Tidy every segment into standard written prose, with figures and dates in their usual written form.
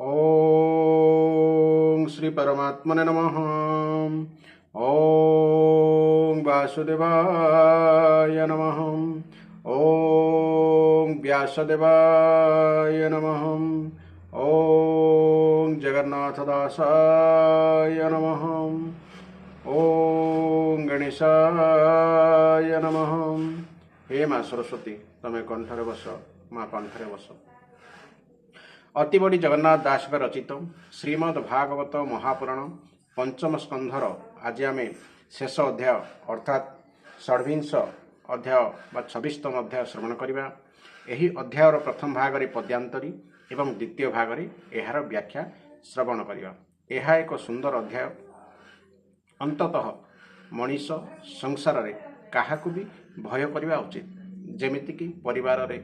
ओम श्री परमात्मने नमः। ओम वासुदेवाय नमः। ओम व्यासदेवाय नमः। ओम जगन्नाथदासाय नमः। ओम गणेशाय नमः। हे माँ सरस्वती तमें कंठरे बस, माँ कंठरे बस। अति बड़ी जगन्नाथ दास रचित श्रीमद् भागवत महापुराण पंचम स्कंधर आज आम शेष अध्याय अर्थात षड्विंश अध्याय बा 26तम अध्याय श्रवण करवा। यही अध्यायर प्रथम भागरे पद्यांतरी एवं द्वितीय भागरे यार व्याख्या श्रवण करवा। यह एक सुंदर अध्याय। अंततः मनीष संसार रे काहाकु भी भय करवा उचित, जेमितिकी परिवार रे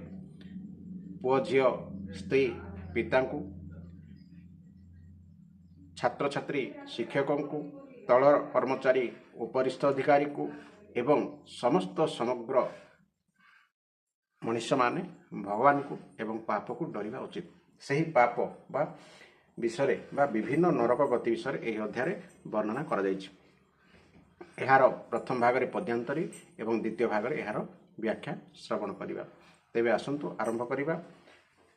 पुओ झियो स्त्री पिता को, छात्र छात्री शिक्षकों को, तल कर्मचारी उपरिस्थ अधिकारी को एवं समस्त समग्र मनुष्य माने भगवान को एवं पाप को डरिबा उचित। सही पाप बा विषय बा विभिन्न नरक गति विषय यह अध्याय वर्णना करा जायछि। एहार प्रथम भाग रे पद्यांतरी एवं द्वितीय भाग रे एहार व्याख्या श्रवण करिबा। तेबे आसंतु आरंभ करिबा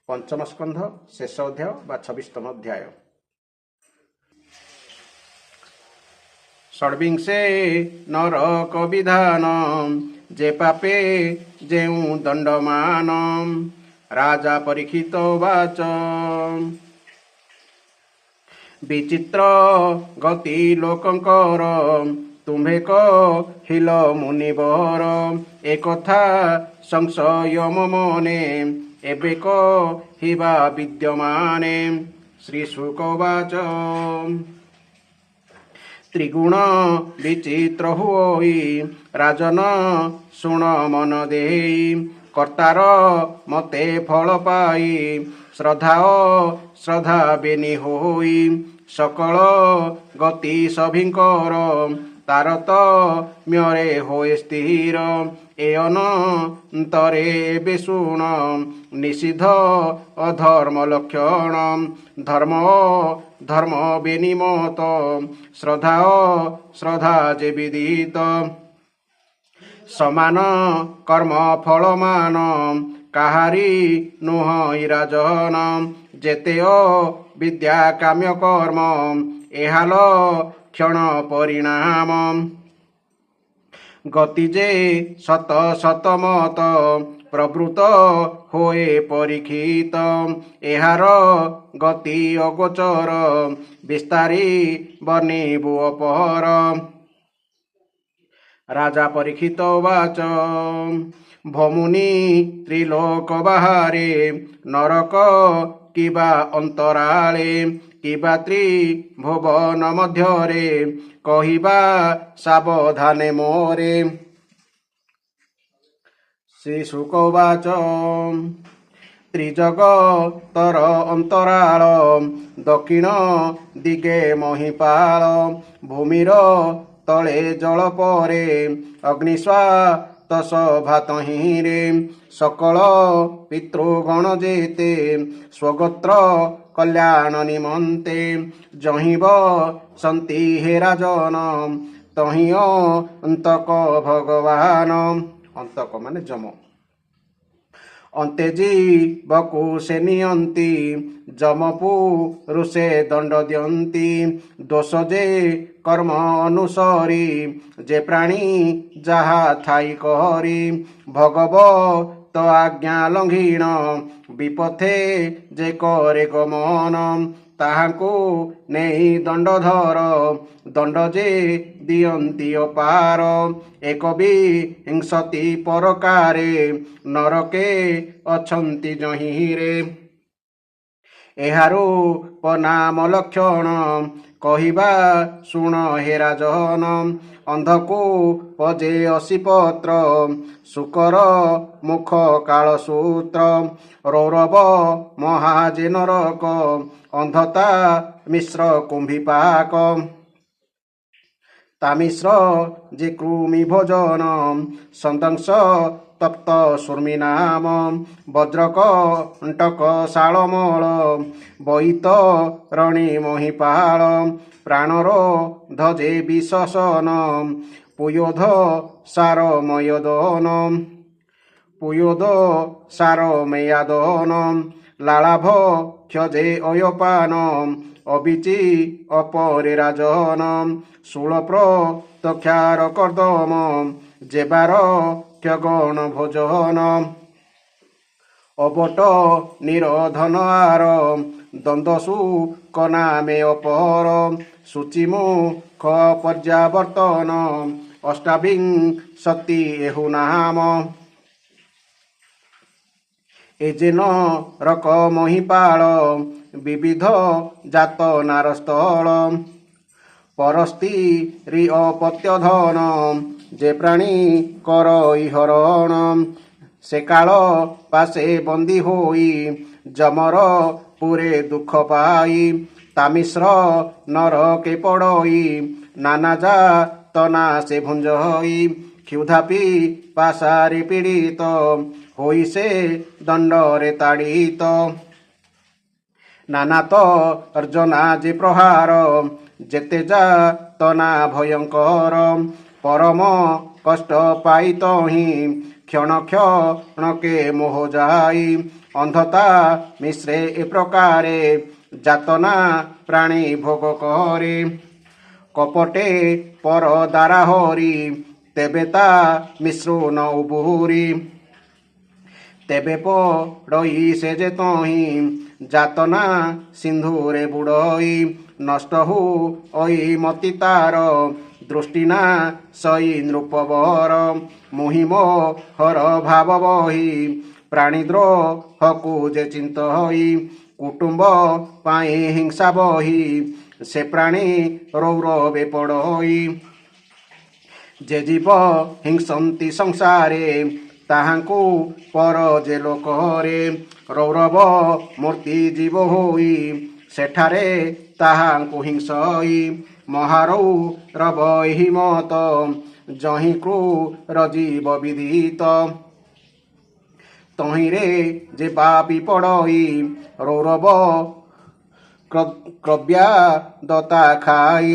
पंचम स्कंध शेष अध्याय बा 26तम अध्याय। षड्विंशे नरक विधान जे पापे जेउ दंडमान राजा परीक्षित वाच विचित्र गति लोकंकर तुम्भे कहिल मुनिवर एकथा संशय मने एबे कहिबा विद्यमाने। श्री शुकवाच त्रिगुण विचित्र होई राजन शुण मन देई कर्तार मते फल पाई श्रद्धा बेनि होई सकल गति सभिंकर तारतम्ୟରେ होए स्थिर ए अनंतरे एबे शुण निषिद्ध अधर्म लक्षण धर्म बेनिमत श्रद्धा जे विदित समान कर्म फलमान काहारी नुह राजन जेते विद्या काम्य कर्म एहाल क्षण परिणाम गति जे शत मत प्रवृत होए परीक्षित एहार गति अगोचर विस्तारी बनिबु अपहर। राजा परीक्षित वाच भमुनि त्रिलोक बाहारे नरक किबा अंतराले किबा त्रिभुवन मध्यरे कहिबा सावधाने मोरे। श्री शुकवाच त्रिजगतर अंतराल दक्षिण दिगे महिपाल भूमिर तले जल परे अग्निस्वातस भात रे सकल पितृगण जेते स्वगोत्र कल्याण निमंते जहिब संति हे राजन तहि अंतक भगवान। अंतक माने जम अंते जीवकु से नियंती जमपु रुषे दंड दियंती दोष जे कर्म अनुसरी जे प्राणी जहा थाई करी भगव तो आज्ञा लंघिण विपथे जे करे गमन ताहाकु नेई दंडधर दंड जे दियंती अपार एक विंशति परकारे नरके अछंती जहिरे एहारू पनाम लक्षण कहिबा शुण हे राजन अंधकु पजे 80 पत्र शुकर मुख कालसूत्र रौरव महाजे नरक अंधता मिश्र कुंभिपाक तामिश्र जे कृमि भोजन संदंश তপ্ত শূর্মিনাম বজ্রকণ্টক শালমল বৈত রণী মহিপাল প্রাণর ধ্বজে বিশ্বসন পুয়োধ সারময়দন পুয়োদ সারমেয়াদন লালাভ ক্ষজে অয়পান অবিচি অপরে রাজন শূলপ্র তক্ষার কর্দম যেবার ক্ষগণ ভোজন অবট নিরোধন আর দ্বন্দ্বসু কনামে অপর সূচিমু খ পর্যাবর্তন অষ্টাবিংশতি এহু নাম এ যেন রক মহিপাল বিবিধ জাত নারস্থল পরস্তি রি অপত্যধন যে প্রাণী কর ইহরণ সে কাল পাশে বন্দী হই যমর পুরে দুঃখ পাই তামিশ্র নরকে পড়ই নানা যা তনা সে ভুঞ্জ হই ক্ষুধাপি পাশারে পীড়িত হই সে দণ্ডরে তাড়িত নানা তো অর্জনা যে প্রহার যেতে যা তনা ভয়ঙ্কর পরম কষ্ট পাইত হি ক্ষণ ক্ষণকে মোহ যাই অন্ধতা মিশ্রে এ প্রকারে যাতনা প্রাণী ভোগ করে কপটে পর দ্বারা হরি তেবে তা মিশ্রণ উবুরি তেবে পড়ই সে যে তহি যাতনা সিন্ধুরে বুড়ই নষ্ট হু ওই মতি তার দৃষ্টি না সই নৃপবর মোহিম হর ভাব বহি প্রাণীদ্ରୋହକୁ যে চিন্ত হই কুটুম্ব পাই হিংসা বহি সে প্রাণী রৌরবে পড়ই যে জীব হিংসନ୍ତି ସଂସାରେ ତାହାଙ୍କୁ ପର ଯେ ଲୋକରେ ରୌରବ ମୂର୍ତ୍ତି ଜୀବ ହୋଇ ସେଠାରେ ତାହାଙ୍କୁ ହିଂସଇ ମହାରୌରବ ଏହି ମତ ଯହିଁ କ୍ରୂର ଜୀବ ବିଦିତ ତହିଁରେ ଯେ ପାପି ପଡ଼ଇ ରୌରବ କ୍ରବ୍ୟାଦତା ଖାଇ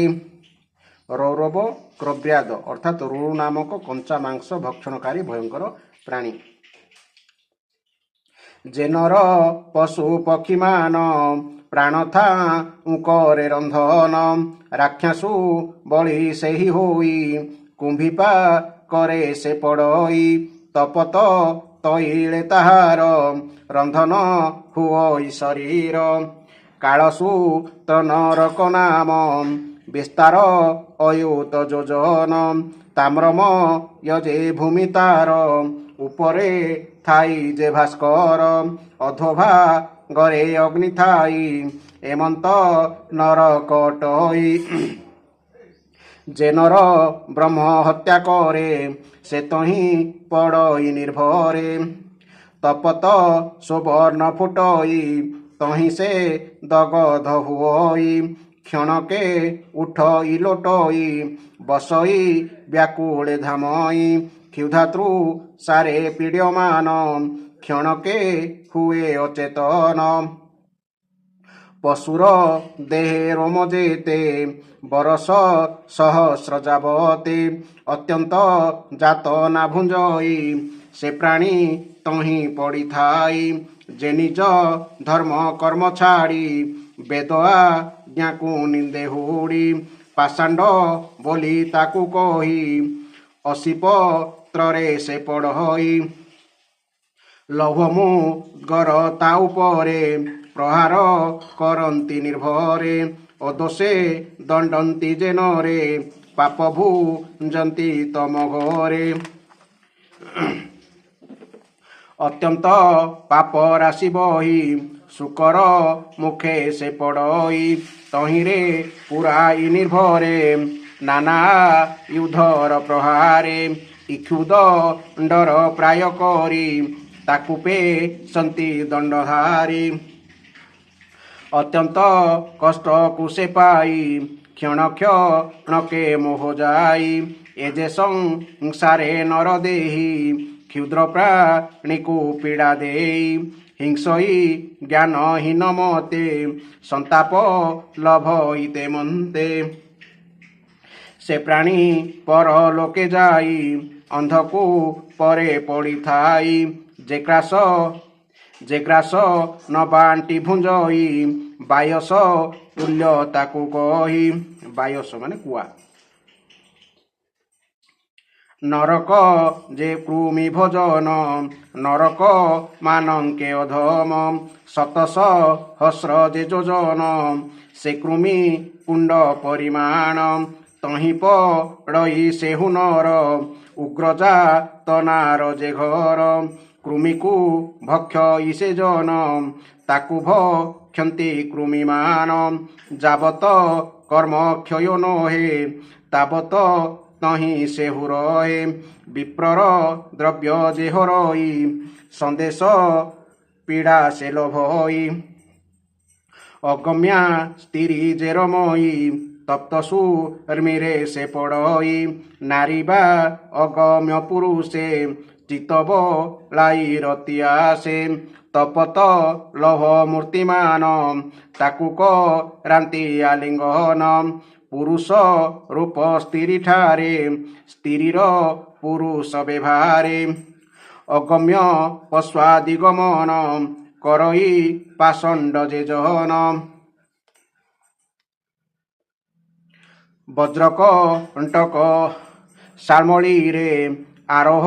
রৌরব ক্রব্যাদ অর্থাৎ রৌর নামক কঞ্চা মাংস ভক্ষণকারী ভয়ঙ্কর প্রাণী যে নর পশু পক্ষীমান প্রাণ করে রন্ধন রাক্ষাসু বলি ସେହି ହୋଇ কুম্ভিপা করে সে পড়ই তপত তৈলে তাহার রন্ধন হুই শরীর কাଳসু নরক নাম বিস্তার অয়ুত যোজন তাম্রম যজে ভূমি তার উপরে থাই যে ভাস্কর অধোভা গরে অগ্নি থাই এমন্ত নরকটই যে নর ব্রহ্ম হত্যা করে সে তহি পড়ই নির্ভরে তপত সুবর্ণ ফুটই তহি সে দগধ হুই ক্ষণকে উঠই লোটই বসই ব্যাকুলে ধামই ক্ষুধাতৃ সারে পীড়্যমান ক্ষণকে হুয়ে অচেতন পশুর দেহে রোম যেতে বরস সহস্র যাবতে অত্যন্ত জাত না ভুঞ্জই সে প্রাণী তহি পড়িথাই যে নিজ ধর্ম কর্ম ছাড়ি বেদ আজ্ঞাକୁ নিন্দে হুড়ি ପାଷାଣ୍ଡ ବୋଲି ତାକୁ କହି ଅସିପତ୍ରରେ ସେ ପଢ଼ଇ ଲୌହମୁ ଗର ତା ଉପରେ ପ୍ରହାର କରନ୍ତି ନିର୍ଭରେ ଅଦୋଷେ ଦଣ୍ଡନ୍ତି ଜେନରେ ପାପ ଭୁଞ୍ଜନ୍ତି ତମ ଘରେ ଅତ୍ୟନ୍ତ ପାପ ରାଶି ବହି ଶୁକର ମୁଖେ ସେ ପଡ଼ଇ ତହିଁରେ ପୁରାଇ ନିର୍ଭରେ ନାନା ୟୁଦ୍ଧର ପ୍ରହାରେ ଇକ୍ଷୁଦ ଦଣ୍ଡର ପ୍ରାୟ କରି ତାକୁ ପେଶନ୍ତି ଦଣ୍ଡଧାରୀ ଅତ୍ୟନ୍ତ କଷ୍ଟକୁ ସେ ପାଇ କ୍ଷଣ କ୍ଷଣକେ ମୋହ ଯାଇ ଏ ଯେ ସଂସାରେ ନର ଦେହି କ୍ଷୁଦ୍ର ପ୍ରାଣୀକୁ ପୀଡ଼ା ଦେଇ ହିଂସଇ ଜ୍ଞାନହୀନ ମତେ ସନ୍ତାପ ଲଭଇତେ ମନ୍ତେ। ସେ ପ୍ରାଣୀ ପରଲୋକେ ଯାଇ ଅନ୍ଧକୁ ପରେ ପଡ଼ିଥାଇ ଯେ ଗ୍ରାସ ନ ବାଣ୍ଟି ଭୁଞ୍ଜଇ ବାୟସ ତୁଲ୍ୟ ତାକୁ କହି। ବାୟସ ମାନେ କୁଆ। ନରକ ଯେ କୃମି ଭୋଜନ ନରକ ମାନଙ୍କେ ଅଧମ ଶତସହସ୍ର ଯେ ଯୋଜନ ସେ କୃମି କୁଣ୍ଡ ପରିମାଣ ତହିଁ ପଡ଼ଇ ସେ ହୁନର ଉଗ୍ରଜା ତନାର ଯେ ଘର କୃମିକୁ ଭକ୍ଷଇ ସେ ଜନ ତାକୁ ଭକ୍ଷନ୍ତି କୃମିମାନ ଯାବତ କର୍ମ କ୍ଷୟ ନୋହେ ତାବତ ତହିଁ ସେ ହୁରଏ ବିପ୍ରର ଦ୍ରବ୍ୟ ଯେ ହରଇ ସନ୍ଦେଶ ପୀଡ଼ା ସେ ଲୋଭଇ ଅଗମ୍ୟା ସ୍ତ୍ରୀ ଯେ ରମଇ ତପ୍ତସୁ ର୍ମିରେ ସେ ପଡ଼ଇ ନାରୀ ବା ଅଗମ୍ୟ ପୁରୁଷେ ଚିତବ লাই ରତି ଆସେ ତପତ ଲଭ ମୂର୍ତ୍ତିମାନ ତାକୁ କରାନ୍ତି ଆଲିଙ୍ଗନ ପୁରୁଷ ରୂପ ସ୍ତ୍ରୀ ଠାରେ ସ୍ତ୍ରୀର ପୁରୁଷ ବ୍ୟବହାରେ ଅଗମ୍ୟ ପଶ୍ୱାଦି ଗମନ କରଇ ପାଷଣ୍ଡ ଯେ ଜନ ବଜ୍ରକ କଣ୍ଟକ ଶାମଳୀରେ ଆରୋହ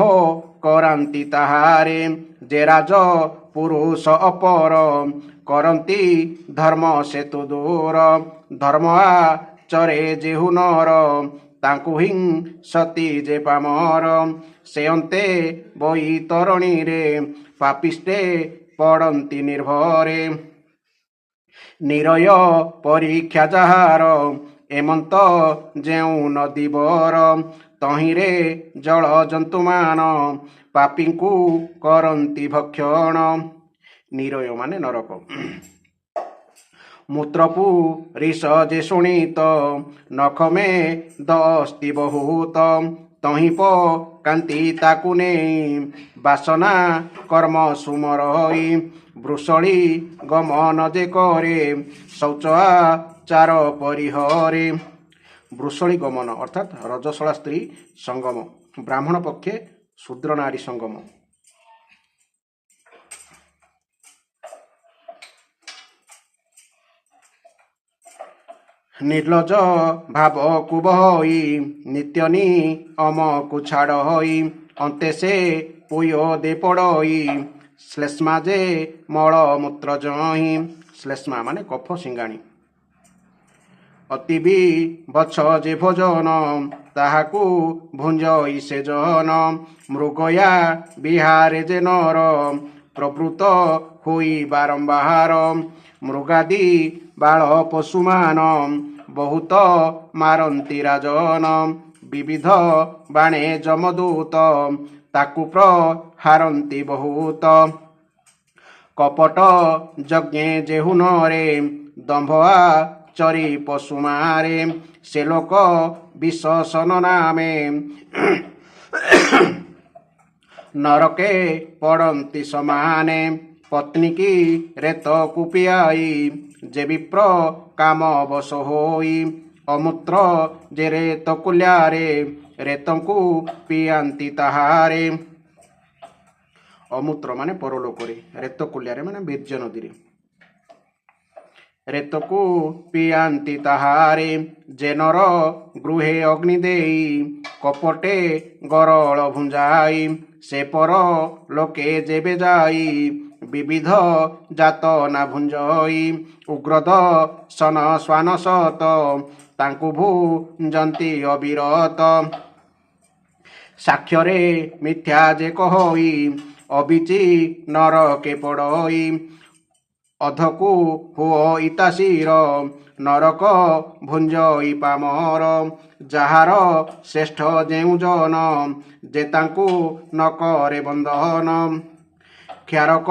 କରାନ୍ତି ତାହାରେ ଯେ ରାଜ ପୁରୁଷ ଅପର କରନ୍ତି ଧର୍ମ ସେତୁ ଦୂର ଧର୍ମ ଆଚରେ ଯେ ହୁନର ତାଙ୍କୁ ହିଂସତି ଯେ ପାମର ସେ ଅନ୍ତେ ବୈତରଣୀରେ ପାପିଷ୍ଟେ ପଡ଼ନ୍ତି ନିର୍ଭରେ ନିରୟ ପରୀକ୍ଷା ଯାହାର ଏମନ୍ତ ଯେଉଁ ନଦୀବର ତହିଁରେ ଜଳ ଜନ୍ତୁମାନ ପାପୀଙ୍କୁ କରନ୍ତି ଭକ୍ଷଣ। ନିରୟ ମାନେ ନରକ। ମୂତ୍ରପୁ ରିଷ ଯେ ଶୁଣିତ ନଖମେ ଦସ୍ତି ବହୁତ ତହିଁ ପକାନ୍ତି ତାକୁ ନେଇ ବାସନା କର୍ମ ସୁମରଇ ବୃଷଳି ଗମନ ଯେ କରେ ଶୌଚ ଆଚାର ପରିହରେ। ବୃଷଳି ଗମନ ଅର୍ଥାତ୍ ରଜସ୍ୱଳା ସ୍ତ୍ରୀ ସଙ୍ଗମ ବ୍ରାହ୍ମଣ ପକ୍ଷେ ଶୂଦ୍ର ନାରୀ ସଙ୍ଗମ। ନିର୍ଲଜ ଭାବକୁ ବହଇ ନିତ୍ୟ ନିୟମକୁ ଛାଡ଼ ହଇ ଅନ୍ତେ ସେ ପୁୟ ଦେ ପଡ଼ଇ ଶ୍ଲେଷ୍ମା ଯେ ମଳ ମୂତ୍ର ଜହିଁ ଶ୍ଲେଷ୍ମା ମାନେ କଫ ସିଙ୍ଗାଣି ଅତି ବିଭତ୍ସ ଯେ ଭୋଜନ ତାହାକୁ ଭୁଞ୍ଜଇ ସେ ଜନ ମୃଗୟା ବିହାରେ ଯେ ନର ପ୍ରବୃତ ହୋଇ ବାରମ୍ବାର ମୃଗାଦି ବାଳ ପଶୁମାନ ବହୁତ ମାରନ୍ତି ରାଜନ ବିବିଧ ବାଣେ ଯମଦୂତ ତାକୁ ପ୍ରହାରନ୍ତି ବହୁତ କପଟ ଯଜ୍ଞେ ଯେ ହୁନରେ ଦମ୍ଭ ଆଚରି ପଶୁମାରେ ସେ ଲୋକ ବିଶୋଷଣ ନାମେ ନରକେ ପଡ଼ନ୍ତି ସମାନେ ପତ୍ନୀ କି ରେତକୁ ପିଆଇ ଯେ ବିପ୍ର କାମ ବଶ ହୋଇ ଅମୂତ୍ର ଯେ ରେତ କୁଲ୍ୟାରେ ରେତଙ୍କୁ ପିଆନ୍ତି ତାହାରେ। ଅମୂତ୍ର ମାନେ ପରଲୋକରେ ରେତ କୁଲ୍ୟାରେ ମାନେ ବୀର୍ଯ୍ୟ ନଦୀରେ ରେତକୁ ପିଆନ୍ତି ତାହାରେ ଯେ ନର ଗୃହେ ଅଗ୍ନି ଦେଇ କପଟେ ଗରଳ ଭୁଞ୍ଜାଇ ସେ ପର ଲୋକେ ଯେବେ ଯାଇ ବିବିଧ ଜାତ ନା ଭୁଞ୍ଜଇ ଉଗ୍ରଦ ସନ ଶ୍ୱାନ ସତ ତାଙ୍କୁ ଭୁଞ୍ଜନ୍ତି ଅବିରତ ସାକ୍ଷ୍ୟରେ ମିଥ୍ୟା ଯେ କହଇ ଅବିଚି ନରକେ ପଡ଼ଇ ଅଧକୁ ହୁଅ ଇତାଶିର ନରକ ଭୁଞ୍ଜଇ ପାମର ଯାହାର ଶ୍ରେଷ୍ଠ ଯେଉଁ ଜନ ଯେ ତାଙ୍କୁ ନ କରେ ବନ୍ଧନ କ୍ଷାରକ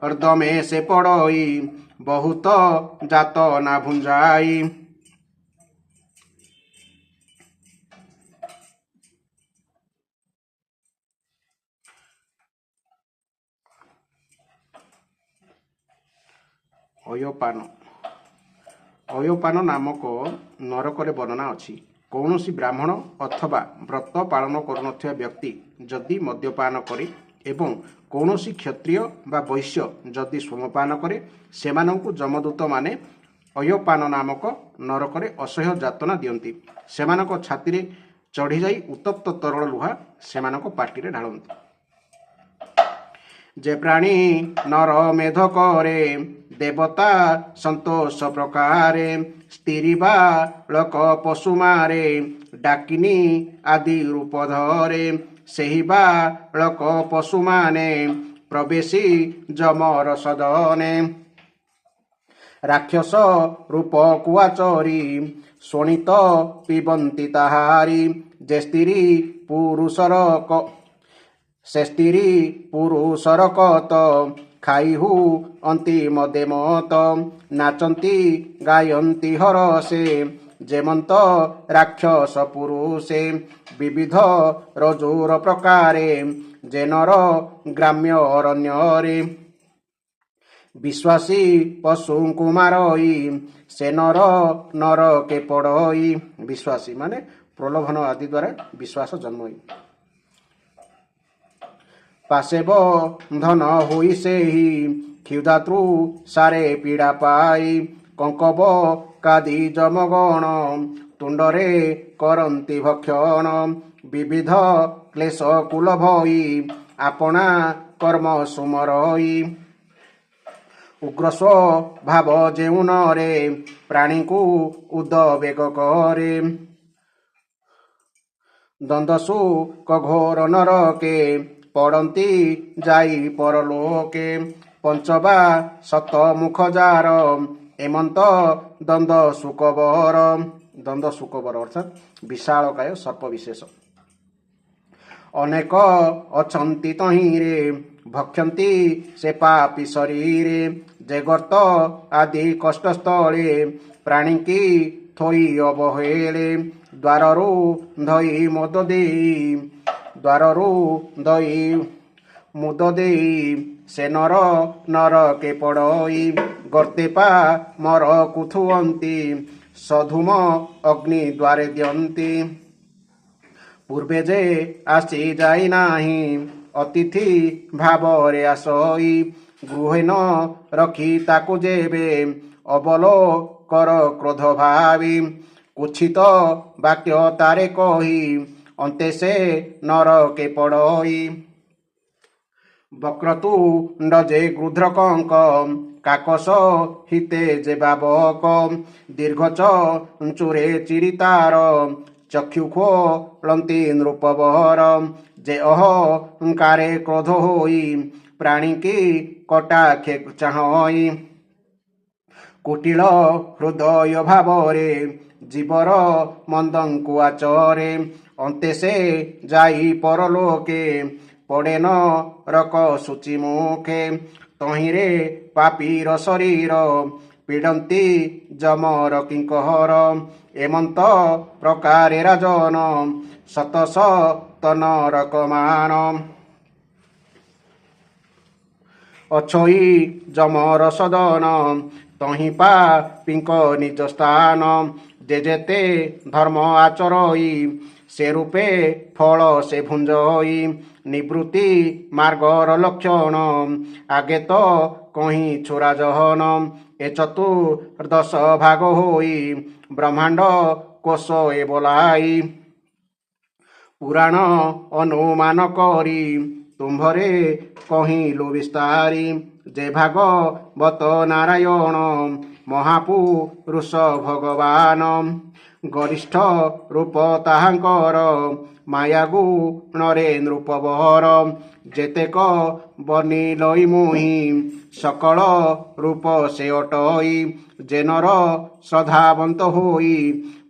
ହର୍ଦମେ ସେ ପଡ଼ଇ ବହୁତ ଜାତ ନା ଭୁଞ୍ଜାଇ। ଅୟୋପାନ ଅୟୋପାନ ନାମକ ନରକରେ ବର୍ଣ୍ଣନା ଅଛି। କୌଣସି ବ୍ରାହ୍ମଣ ଅଥବା ବ୍ରତ ପାଳନ କରୁନଥିବା ବ୍ୟକ୍ତି ଯଦି ମଦ୍ୟପାନ କରେ ଏବଂ କୌଣସି କ୍ଷତ୍ରିୟ ବା ବୈଶ୍ୟ ଯଦି ସୋମପାନ କରେ, ସେମାନଙ୍କୁ ଯମଦୂତମାନେ ଅୟୋପାନ ନାମକ ନରକରେ ଅସହ୍ୟ ଯାତନା ଦିଅନ୍ତି। ସେମାନଙ୍କ ଛାତିରେ ଚଢ଼ିଯାଇ ଉତ୍ତପ୍ତ ତରଳ ଲୁହା ସେମାନଙ୍କ ପାଟିରେ ଢାଳନ୍ତି। ଯେ ପ୍ରାଣୀ ନର ମେଧ କରେ, ଦେବତା ସନ୍ତୋଷ ପ୍ରକାରେ, ସ୍ତ୍ରୀ ବା ଲୋକ ପଶୁ ମାରେ, ଡାକିନୀ ଆଦି ରୂପ ଧରେ, ସେହି ବା ଲୋକ ପଶୁମାନେ ପ୍ରବେଶୀ ଯମର ସଦନେ। ରାକ୍ଷସ ରୂପ କୁଆଚରୀ, ଶୋଣିତ ପିବନ୍ତି ତାହାରି, ଯେ ସ୍ତ୍ରୀ ପୁରୁଷର କତ, ଖାଇହୁ ଅନ୍ତି ମଦେ ମତ, ନାଚନ୍ତି ଗାୟନ୍ତି ହରସେ, ଯେମନ୍ତ ରାକ୍ଷସ ପୁରୁଷେ, ବିବିଧ ରଜୁର ପ୍ରକାରେ, ଯେ ନର ଗ୍ରାମ୍ୟ ଅରଣ୍ୟରେ, ବିଶ୍ୱାସୀ ପଶୁଙ୍କୁ ମାରଇ, ସେ ନରକେ ପଡ଼ଇ। ବିଶ୍ୱାସୀ ମାନେ ପ୍ରଲୋଭନ ଆଦି ଦ୍ୱାରା ବିଶ୍ୱାସ ଜନ୍ମଇ। ପାଶେବ ଧନ ହୋଇ ସେହି, କ୍ଷୁଧାତୃ ସାରେ ପୀଡ଼ା ପାଇ, କଙ୍କବ କାଦି ଯମଗଣ, ତୁଣ୍ଡରେ କରନ୍ତି ଭକ୍ଷଣ, ବିବିଧ କ୍ଲେଶ କୁଲ ଭଇ, ଆପଣା କର୍ମ ସୁମରଇ। ଉଗ୍ର ଭାବ ଯେଉଁ ନରେ, ପ୍ରାଣୀଙ୍କୁ ଉଦବେଗ କରେ, ଦ୍ୱନ୍ଦ୍ୱସୁ ଘୋର ନରକେ, ପଡ଼ନ୍ତି ଯାଇ ପରଲୋକେ, ପଞ୍ଚବା ସତ ମୁଖ ଯାର, ଏମନ୍ତ ଦ୍ୱନ୍ଦ୍ୱ ସୁକବର। ଦ୍ୱନ୍ଦ୍ୱ ସୁକବର ଅର୍ଥାତ୍ ବିଶାଳକାୟ ସର୍ପ ବିଶେଷ। ଅନେକ ଅଛନ୍ତି ତହିଁରେ, ଭକ୍ଷନ୍ତି ସେ ପାପୀ ଶରୀରେ, ଯେ ଗର୍ତ୍ତ ଆଦି କଷ୍ଟସ୍ଥଳେ, ପ୍ରାଣୀଙ୍କି ଥୋଇ ଅବହେଳେ, ଦ୍ୱାରରୁ ଧଇ ମୁଦ ଦେଇ, ସେ ନରକେ ପଡ଼ଇ, ଗର୍ତ୍ତେ ପା ମରକୁ ଥୁଅନ୍ତି, ସଧୁମ ଅଗ୍ନି ଦ୍ୱାରେ ଦିଅନ୍ତି। ପୂର୍ବେ ଯେ ଆସି ଯାଇ ନାହିଁ, ଅତିଥି ଭାବରେ ଆସଇ, ଗୃହେ ନ ରଖି ତାକୁ ଯେବେ, ଅବଲୋକର କ୍ରୋଧ ଭାବି, କୁଚ୍ଛିତ ବାକ୍ୟ ତାରେ କହି, ଅନ୍ତେ ସେ ନରକେ ପଡ଼ଇ। ବକ୍ରତୁଣ୍ଡ ଯେ ଗୃଧ୍ରକଙ୍କ, କାକସ ହିତେ ଯେ ବାବକ, ଦୀର୍ଘ ଚଞ୍ଚୁରେ ଚିରି ତାର, ଚକ୍ଷୁ ଖୋଳନ୍ତି ନୃପବର, ଯେ ଅହଙ୍କାରେ କ୍ରୋଧ ହୋଇ, ପ୍ରାଣୀଙ୍କି କଟାକ୍ଷେ ଚାହଁଇ। କୁଟିଳ ହୃଦୟ ଭାବରେ, ଜୀବର ମନ୍ଦଙ୍କୁ ଆଚରେ, ଅନ୍ତେ ସେ ଯାଇ ପରଲୋକେ, ପଡ଼େ ନରକ ସୂଚି ମୁଖେ, ତହିଁରେ ପାପୀର ଶରୀର, ପୀଡ଼ନ୍ତି ଯମର କିଙ୍କର, ଏମନ୍ତ ପ୍ରକାରେ ରାଜନ, ଶତ ଶତ ନରକମାନ। ଅଛଇ ଯମର ସଦନ, ତହିଁ ପାପୀଙ୍କ ନିଜ ସ୍ଥାନ, ଯେ ଯେତେ ଧର୍ମ ଆଚରଇ, ସେ ରୂପେ ଫଳ ସେ ଭୁଞ୍ଜଇ। ନିବୃତ୍ତି ମାର୍ଗର ଲକ୍ଷଣ, ଆଗେ ତ କହିଛୁ ରାଜହନ, ଏ ଚତୁର୍ଦଶ ଭାଗ ହୋଇ, ବ୍ରହ୍ମାଣ୍ଡ କୋଶ ଏ ବୋলাই। ପୁରାଣ ଅନୁମାନ କରି, ତୁମ୍ଭରେ କହିଲୁ ବିସ୍ତାରି, ଯେ ଭାଗବତ ନାରାୟଣ, ମହାପୁରୁଷ ଭଗବାନ, ଗରିଷ୍ଠ ରୂପ ତାହାଙ୍କର, ମାୟା ଗୁଣରେ ନୃପବର, ଯେତେକ ବନିଲଇ ମୁହିଁ, ସକଳ ରୂପ ସେ ଅଟଇ, ଯେ ନର ଶ୍ରଦ୍ଧାବନ୍ତ ହୋଇ,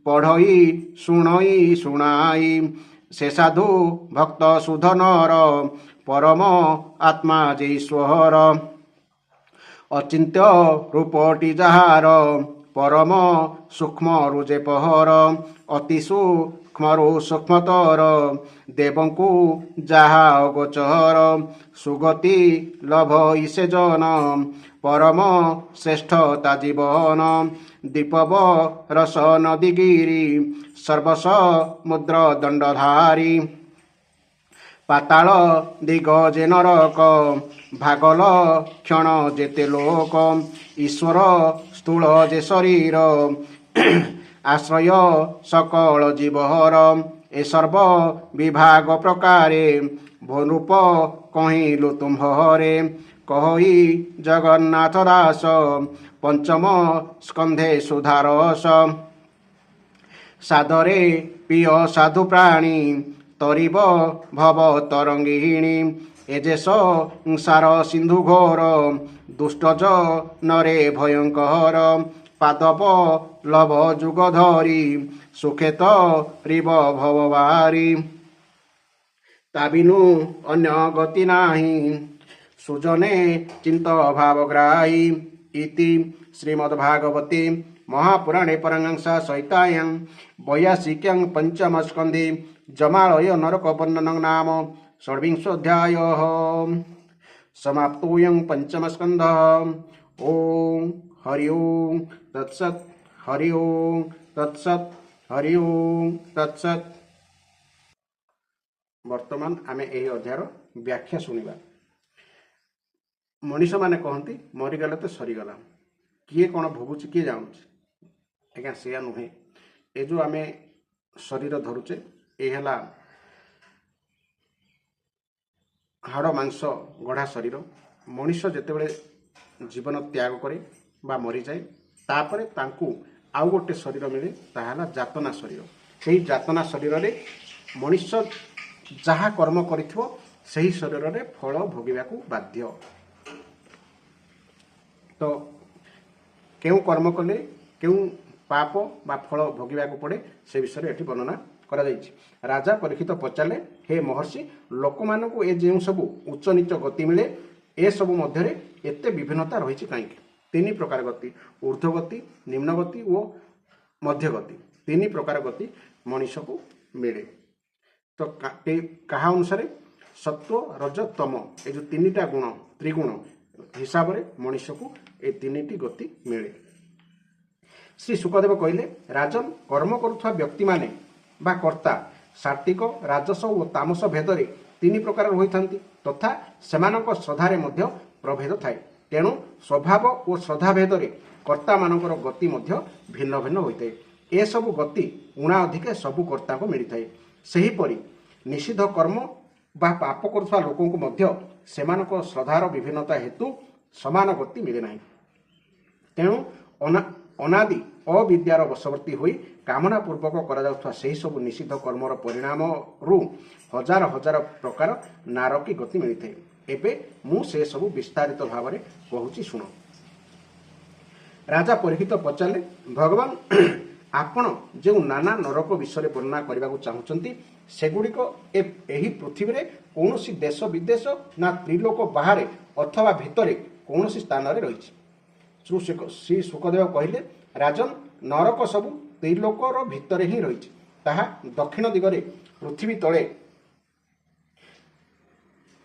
ପଢ଼ଇ ଶୁଣାଇ, ସେ ସାଧୁ ଭକ୍ତ ଶୁଦ୍ଧ ନର, ପରମ ଆତ୍ମା ଯେ ଈଶ୍ୱର। ଅଚିନ୍ତ୍ୟ ରୂପଟି ଯାହାର, ପରମ ସୂକ୍ଷ୍ମରୁ ଯେ ପହର ଅତି ସୂକ୍ଷ୍ମରୁ ସୂକ୍ଷ୍ମତର ଦେବଙ୍କୁ ଯାହା ଅଗୋଚର ସୁଗତି ଲଭ ଇସେ ଜନ ପରମ ଶ୍ରେଷ୍ଠ ତା ଜୀବନ ଦୀପବ ରସ ନଦୀଗିରି ସର୍ବସ ମୁଦ୍ର ଦଣ୍ଡଧାରୀ ପାତାଳ ଦିଗ ଯେ ନରକ ଭାଗଲ କ୍ଷଣ ଯେତେ ଲୋକ ଈଶ୍ୱର ସ୍ଥୂଳ ଯେ ଶରୀର ଆଶ୍ରୟ ସକଳ ଜୀବର ଏ ସର୍ବ ବିଭାଗ ପ୍ରକାରେ ଭୂରୂପ କହିଲୁ ତୁମ୍ଭରେ କହି ଜଗନ୍ନାଥ ଦାସ ପଞ୍ଚମ ସ୍କନ୍ଧେ ସୁଧାରସ ସାଦରେ ପ୍ରିୟ ସାଧୁ ପ୍ରାଣୀ ତରିବ ଭବ ତରଙ୍ଗିଣୀ ଏ ଯେ ସଂସାର ସିନ୍ଧୁ ଘୋର ଦୁଷ୍ଟଜ ନରେ ଭୟଙ୍କର ପାଦବ ଲଭ ଯୁଗ ଧରି ସୁଖେତ ରିବ ଭବବାରୀ ତା ବିନୁ ଅନ୍ୟ ଗତି ନାହିଁ ସୁଜନେ ଚିନ୍ତ ଭାବଗ୍ରାହୀ ଇତି ଶ୍ରୀମଦ୍ଭାଗବତେ ମହାପୁରାଣେ ପରମହଂସା ସହିତାୟାଂ ବୈୟାସିକ୍ୟାଂ ପଞ୍ଚମ ସ୍କନ୍ଧେ ଜମାଳୟ ନରକ ବର୍ଣ୍ଣନଂ ନାମ ଷଡ଼୍ବିଂଶୋऽଧ୍ୟାୟः समाप्तोऽयं पंचम स्कन्धः। ओम हरि ओम तत्सत् हरि ओम तत्सत् हरि ओम तत्सत्। वर्तमान आमे एही अध्यायर व्याख्या सुनिबा। मनीष माने कहती मरीगले तो सरीगला किए कौन भोगुची किए जानुची आज्ञा से नुहे ए जो आमे शरीर धरुचे ए हला हाड़ मांस गढ़ा शरीर मनीष जेतेबेले जीवन त्याग करे बा मरी जाए तापरे तांकू आउ गोटे शरीर मिले ताहाला जातना शरीर सेही जातना शरीर रे मनीष जहा कर्म करिथिबो सेही शरीर रे फल भोगिबाकू बाध्य। तो केउ कर्म कले केउ पाप बा फल भोगिबाकू पड़े से विषय एठी वर्णना करा जाइछि। राजा परीक्षित पचारे हे महर्षि लोक मानकू ए जेउ सबु उच्च नीच गति मिले ए सबु मध्यरे एते विभिन्नता रहिछि काईकि। तीन प्रकार गति ऊर्ध्व गति निम्न गति और मध्य गति तीन प्रकार गति मनीष को मिले। तो कहा अनुसार सत्व रज तम ये जो तीनटा गुण त्रिगुण हिसाब से मनीष को ये तीन गति मिले। श्री सुखदेव कहले राजन कर्म करुवा व्यक्ति माने बा कर्ता सात्विक राजस और तामस भेदरे तीन प्रकार रही तथा सेमानक श्रद्धारे मध्य प्रभेद थाए तेणु स्वभाव और श्रद्धा भेदरे कर्ता मानकर गति मध्य भिन्न भिन्न होता है। ए सबु गति उणा अधिके सबु कर्ता को मिलता है। सेहीपरि निषिद्ध कर्म बा पाप करुवा लोकों को मध्य सेमानक श्रद्धार विभिन्नता हेतु समान गति मिले नहीं। तेणु अनादि अविद्यार वशवर्ती होई कामना पूर्वक करा जाउथवा सेही सब निषिद्ध कर्मर परिणाम रु हजार हजार प्रकार नारकी गति मिलता है। एबे मु से सब विस्तारित भाव में कहूची सुनो। राजा परीक्षित पचारे भगवान आपण जो नाना नरक विषय वर्णना करने को चाहते सेगुड़िक एही पृथ्वी रे कौनसी देश विदेश ना त्रिलोक बाहर अथवा भितरे कौनसी स्थान रे रही। श्री सुखदेव कहले राजन नरक सबु त्रिलोकर भितरे ही रही ताहा दक्षिण दिगरे पृथ्वी तले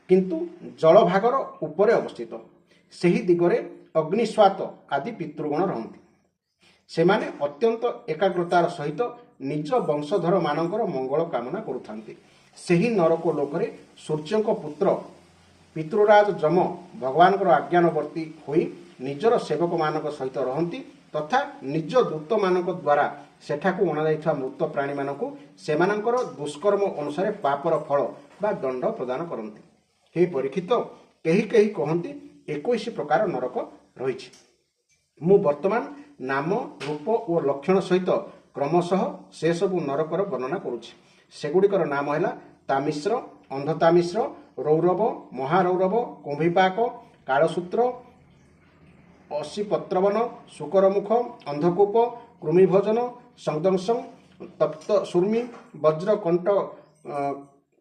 किंतु जल भागर उपरे अवस्थित सेही दिगरे अग्निस्वात आदि पितृगण रहंती सेमाने अत्यंत एकाग्रतार सहित निज वंशधर मानकर मंगल कामना करुथांती। सेही नरक लोकरे सूर्यंक पुत्र पितृराज जम भगवान आज्ञानवर्ती होई निजर सेवक मानक सहित रहंती तथा निज दूत मानक द्वारा सेठाकू अणाଯାଇଥିବା मृत प्राणी मानकू सेमानकर दुष्कर्म अनुसार पापर फल बा दंड प्रदान करती। हे परीक्षित कही कही कहती 21 प्रकार नरक रही। मु वर्तमान नाम रूप और लक्षण सहित क्रमशः से सबु नरकर वर्णना करुछि। सेगुड़िकर नाम है तामिश्र अंधतामिश्र रौरव महारौरव कुंभीपाक कालसूत्र अशीपत्रवन शुकरमुख अंधकूप कृमिभोजन संदंशं तप्त सुर्मी वज्रकंठ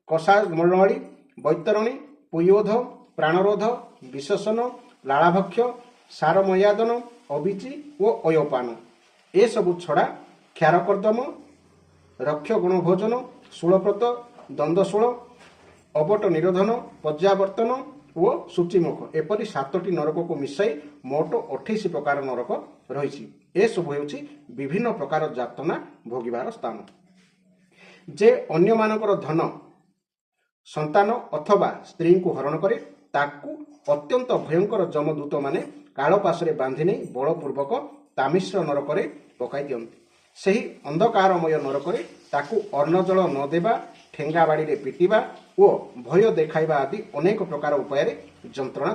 कषामणी वैतरणी पुयोध प्राणरोध विशेषण लालाभक्ष सारमयादन अबिचि और अयोपान ଏସବୁ ଛଡ଼ା କ୍ଷାରକର୍ଦ୍ଦମ, ରକ୍ଷଗୁଣ ଭୋଜନ, ଶୂଳପ୍ରତ, ଦ୍ୱନ୍ଦ୍ୱଶୂଳ, ଅବଟ ନିରୋଧନ, ପର୍ଯ୍ୟାବର୍ତ୍ତନ ଓ ସୂଚିମୁଖ ଏପରି 7ଟି ନରକକୁ ମିଶାଇ ମୋଟ 28 ପ୍ରକାର ନରକ ରହିଛି। ଏସବୁ ହେଉଛି ବିଭିନ୍ନ ପ୍ରକାର ଯାତନା ଭୋଗିବାର ସ୍ଥାନ। ଯେ ଅନ୍ୟମାନଙ୍କର ଧନ, ସନ୍ତାନ ଅଥବା ସ୍ତ୍ରୀଙ୍କୁ ହରଣ କରେ ତାକୁ ଅତ୍ୟନ୍ତ ଭୟଙ୍କର ଯମଦୂତମାନେ କାଳପାଶରେ ବାନ୍ଧି ନେଇ ବଳପୂର୍ବକ ତାମିଶ୍ର ନରକରେ ପକାଇ ଦିଅନ୍ତି। ସେହି ଅନ୍ଧକାରମୟ ନରକରେ ତାକୁ ଅନ୍ନଜଳ ନ ଦେବା, ଠେଙ୍ଗା ବାଡ଼ିରେ ପିଟିବା ଓ ଭୟ ଦେଖାଇବା ଆଦି ଅନେକ ପ୍ରକାର ଉପାୟରେ ଯନ୍ତ୍ରଣା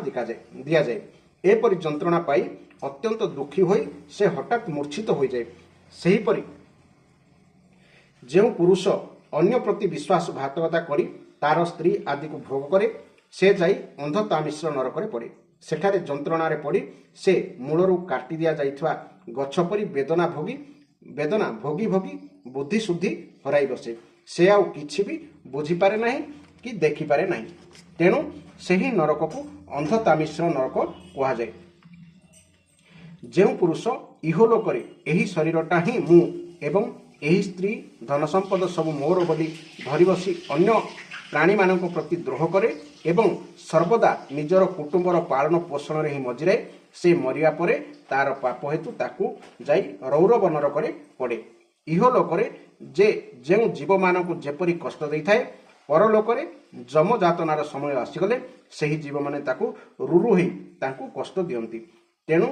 ଦିଆଯାଏ। ଏପରି ଯନ୍ତ୍ରଣା ପାଇ ଅତ୍ୟନ୍ତ ଦୁଃଖୀ ହୋଇ ସେ ହଠାତ୍ ମୂର୍ଚ୍ଛିତ ହୋଇଯାଏ। ସେହିପରି ଯେଉଁ ପୁରୁଷ ଅନ୍ୟ ପ୍ରତି ବିଶ୍ୱାସଘାତକତା କରି ତାର ସ୍ତ୍ରୀ ଆଦିକୁ ଭୋଗ କରେ ସେ ଯାଇ ଅନ୍ଧ ତାମିଶ୍ର ନରକରେ ପଡ଼େ। ସେଠାରେ ଯନ୍ତ୍ରଣାରେ ପଡ଼ି ସେ ମୂଳରୁ କାଟି ଦିଆଯାଇଥିବା ଗଛ ପରି ବେଦନା ଭୋଗି ଭୋଗି ବୁଦ୍ଧିଶୁଦ୍ଧି ହରାଇ ବସେ। ସେ ଆଉ କିଛି ବି ବୁଝିପାରେ ନାହିଁ କି ଦେଖିପାରେ ନାହିଁ। ତେଣୁ ସେହି ନରକକୁ ଅନ୍ଧ ତାମିଶ୍ର ନରକ କୁହାଯାଏ। ଯେଉଁ ପୁରୁଷ ଇହଲୋକରେ ଏହି ଶରୀରଟା ହିଁ ମୁଁ ଏବଂ ଏହି ସ୍ତ୍ରୀ ଧନ ସମ୍ପଦ ସବୁ ମୋର ବୋଲି ଧରି ବସି ଅନ୍ୟ ପ୍ରାଣୀମାନଙ୍କ ପ୍ରତି ଦ୍ରୋହ କରେ ଏବଂ ସର୍ବଦା ନିଜର କୁଟୁମ୍ବର ପାଳନ ପୋଷଣରେ ହିଁ ମଜିରାଏ, ସେ ମରିବା ପରେ ତାର ପାପ ହେତୁ ତାକୁ ଯାଇ ରୌରବ ନରକରେ ପଡ଼େ। ଇହଲୋକରେ ଯେ ଯେଉଁ ଜୀବମାନଙ୍କୁ ଯେପରି କଷ୍ଟ ଦେଇଥାଏ, ପରଲୋକରେ ଯମଯାତନାର ସମୟ ଆସିଗଲେ ସେହି ଜୀବମାନେ ତାକୁ ରୁରୁ ହୋଇ ତାଙ୍କୁ କଷ୍ଟ ଦିଅନ୍ତି। ତେଣୁ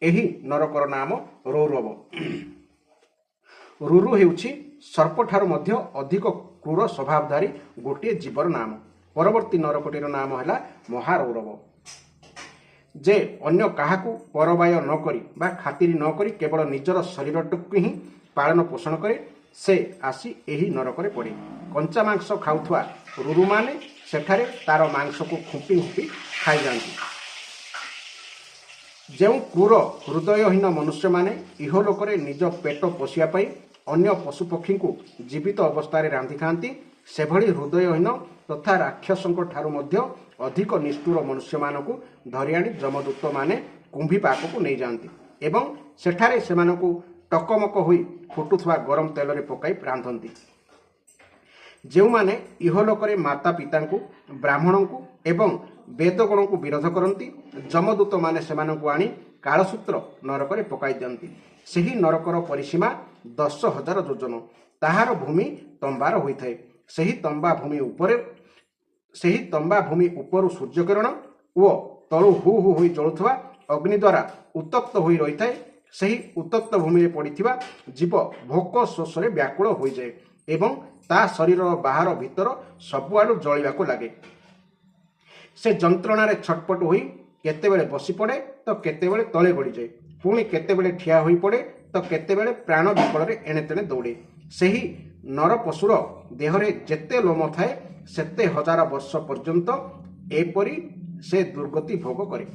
ଏହି ନରକର ନାମ ରୌରବ। ରୁରୁ ହେଉଛି ସର୍ପଠାରୁ ମଧ୍ୟ ଅଧିକ କ୍ରୂର ସ୍ୱଭାବଧାରୀ ଗୋଟିଏ ଜୀବର ନାମ। ପରବର୍ତ୍ତୀ ନରକଟିର ନାମ ହେଲା ମହାରୌରବ। ଯେ ଅନ୍ୟ କାହାକୁ ପରବାୟ ନ କରି ବା ଖାତିର ନ କରି କେବଳ ନିଜର ଶରୀରଟିକୁ ହିଁ ପାଳନ ପୋଷଣ କରେ ସେ ଆସି ଏହି ନରକରେ ପଡ଼େ। କଞ୍ଚା ମାଂସ ଖାଉଥିବା ରୁରୁମାନେ ସେଠାରେ ତାର ମାଂସକୁ ଖୁମ୍ପି ଖୁମ୍ପି ଖାଇଯାଆନ୍ତି। ଯେଉଁ କ୍ରୂର ହୃଦୟହୀନ ମନୁଷ୍ୟମାନେ ଇହଲୋକରେ ନିଜ ପେଟ ପୋଷିବା ପାଇଁ ଅନ୍ୟ ପଶୁପକ୍ଷୀଙ୍କୁ ଜୀବିତ ଅବସ୍ଥାରେ ରାନ୍ଧି ଖାଆନ୍ତି, ସେଭଳି ହୃଦୟହୀନ ତଥା ରାକ୍ଷସଙ୍କ ଠାରୁ ମଧ୍ୟ ଅଧିକ ନିଷ୍ଠୁର ମନୁଷ୍ୟମାନଙ୍କୁ ଧରି ଆଣି ଯମଦୂତମାନେ କୁମ୍ଭୀ ପାଖକୁ ନେଇଯାଆନ୍ତି ଏବଂ ସେଠାରେ ସେମାନଙ୍କୁ ଟକମକ ହୋଇ ଫୁଟୁଥିବା ଗରମ ତେଲରେ ପକାଇ ରାନ୍ଧନ୍ତି। ଯେଉଁମାନେ ଇହଲୋକରେ ମାତା ପିତାଙ୍କୁ, ବ୍ରାହ୍ମଣଙ୍କୁ ଏବଂ ବେଦଗଣଙ୍କୁ ବିରୋଧ କରନ୍ତି, ଯମଦୂତମାନେ ସେମାନଙ୍କୁ ଆଣି କାଳସୂତ୍ର ନରକରେ ପକାଇ ଦିଅନ୍ତି। ସେହି ନରକର ପରିସୀମା 10,000 ଯୋଜନ। ତାହାର ଭୂମି ତମ୍ବାର ହୋଇଥାଏ। ସେହି ତମ୍ବା ଭୂମି ଉପରୁ ସୂର୍ଯ୍ୟକିରଣ ଓ ତଳୁ ହୁ ହୁ ହୋଇ ଜଳୁଥିବା ଅଗ୍ନି ଦ୍ୱାରା ଉତ୍ତପ୍ତ ହୋଇ ରହିଥାଏ। ସେହି ଉତ୍ତପ୍ତ ଭୂମିରେ ପଡ଼ିଥିବା ଜୀବ ଭୋକ ଶୋଷରେ ବ୍ୟାକୁଳ ହୋଇଯାଏ ଏବଂ ତା ଶରୀରର ବାହାର ଭିତର ସବୁଆଡ଼ୁ ଜଳିବାକୁ ଲାଗେ। ସେ ଯନ୍ତ୍ରଣାରେ ଛଟପଟ ହୋଇ କେତେବେଳେ ବସି ପଡ଼େ ତ କେତେବେଳେ ତଳେ ଗଡ଼ିଯାଏ, ପୁଣି କେତେବେଳେ ଠିଆ ହୋଇ ପଡ଼େ ତ କେତେବେଳେ ପ୍ରାଣ ବିକଳରେ ଏଣେ ତେଣେ ଦୌଡ଼େ। ସେହି ନରପଶୁର ଦେହରେ ଯେତେ ଲୋମ ଥାଏ ସେତେ 1000 ବର୍ଷ ପର୍ଯ୍ୟନ୍ତ ଏପରି ସେ ଦୁର୍ଗତି ଭୋଗ କରେ।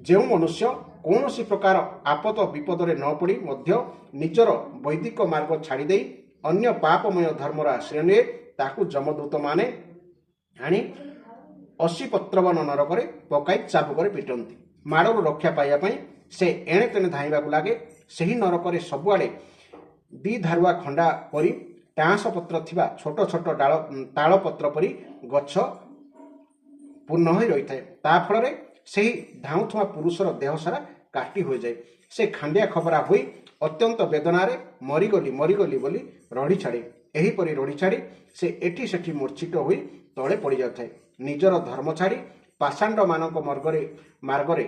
ଯେଉଁ ମନୁଷ୍ୟ କୌଣସି ପ୍ରକାର ଆପଦ ବିପଦରେ ନ ପଡ଼ି ମଧ୍ୟ ନିଜର ବୈଦିକ ମାର୍ଗ ଛାଡ଼ି ଦେଇ ଅନ୍ୟ ପାପମୟ ଧର୍ମର ଆଶ୍ରୟ ନିଏ ତାକୁ ଯମଦୂତମାନେ ଆଣି ଅଶୀପତ୍ରବନ ନରକରେ ପକାଇ ଚାବୁକରେ ପିଟନ୍ତି। ମାଡ଼ରୁ ରକ୍ଷା ପାଇବା ପାଇଁ ସେ ଏଣେ ତେଣେ ଧାଇଁବାକୁ ଲାଗେ। ସେହି ନରକରେ ସବୁଆଡ଼େ ଦିଧାରୁଆ ଖଣ୍ଡା ପରି ଟାଁସ ପତ୍ର ଥିବା ଛୋଟ ଛୋଟ ତାଳପତ୍ର ପରି ଗଛ ପୂର୍ଣ୍ଣ ହୋଇ ରହିଥାଏ। ତା ଫଳରେ ସେହି ଧାଉଁଥିବା ପୁରୁଷର ଦେହ ସାରା କାଟି ହୋଇଯାଏ। ସେ ଖାଣ୍ଡିଆ ଖବରା ହୋଇ ଅତ୍ୟନ୍ତ ବେଦନାରେ ମରିଗଲି ବୋଲି ରଡ଼ି ଛାଡ଼େ। ଏହିପରି ରଡ଼ି ଛାଡ଼ି ସେ ଏଠି ସେଠି ମୂର୍ଚ୍ଛିତ ହୋଇ ତଳେ ପଡ଼ିଯାଉଥାଏ। ନିଜର ଧର୍ମ ଛାଡ଼ି ପାଷାଣ୍ଡମାନଙ୍କ ମାର୍ଗରେ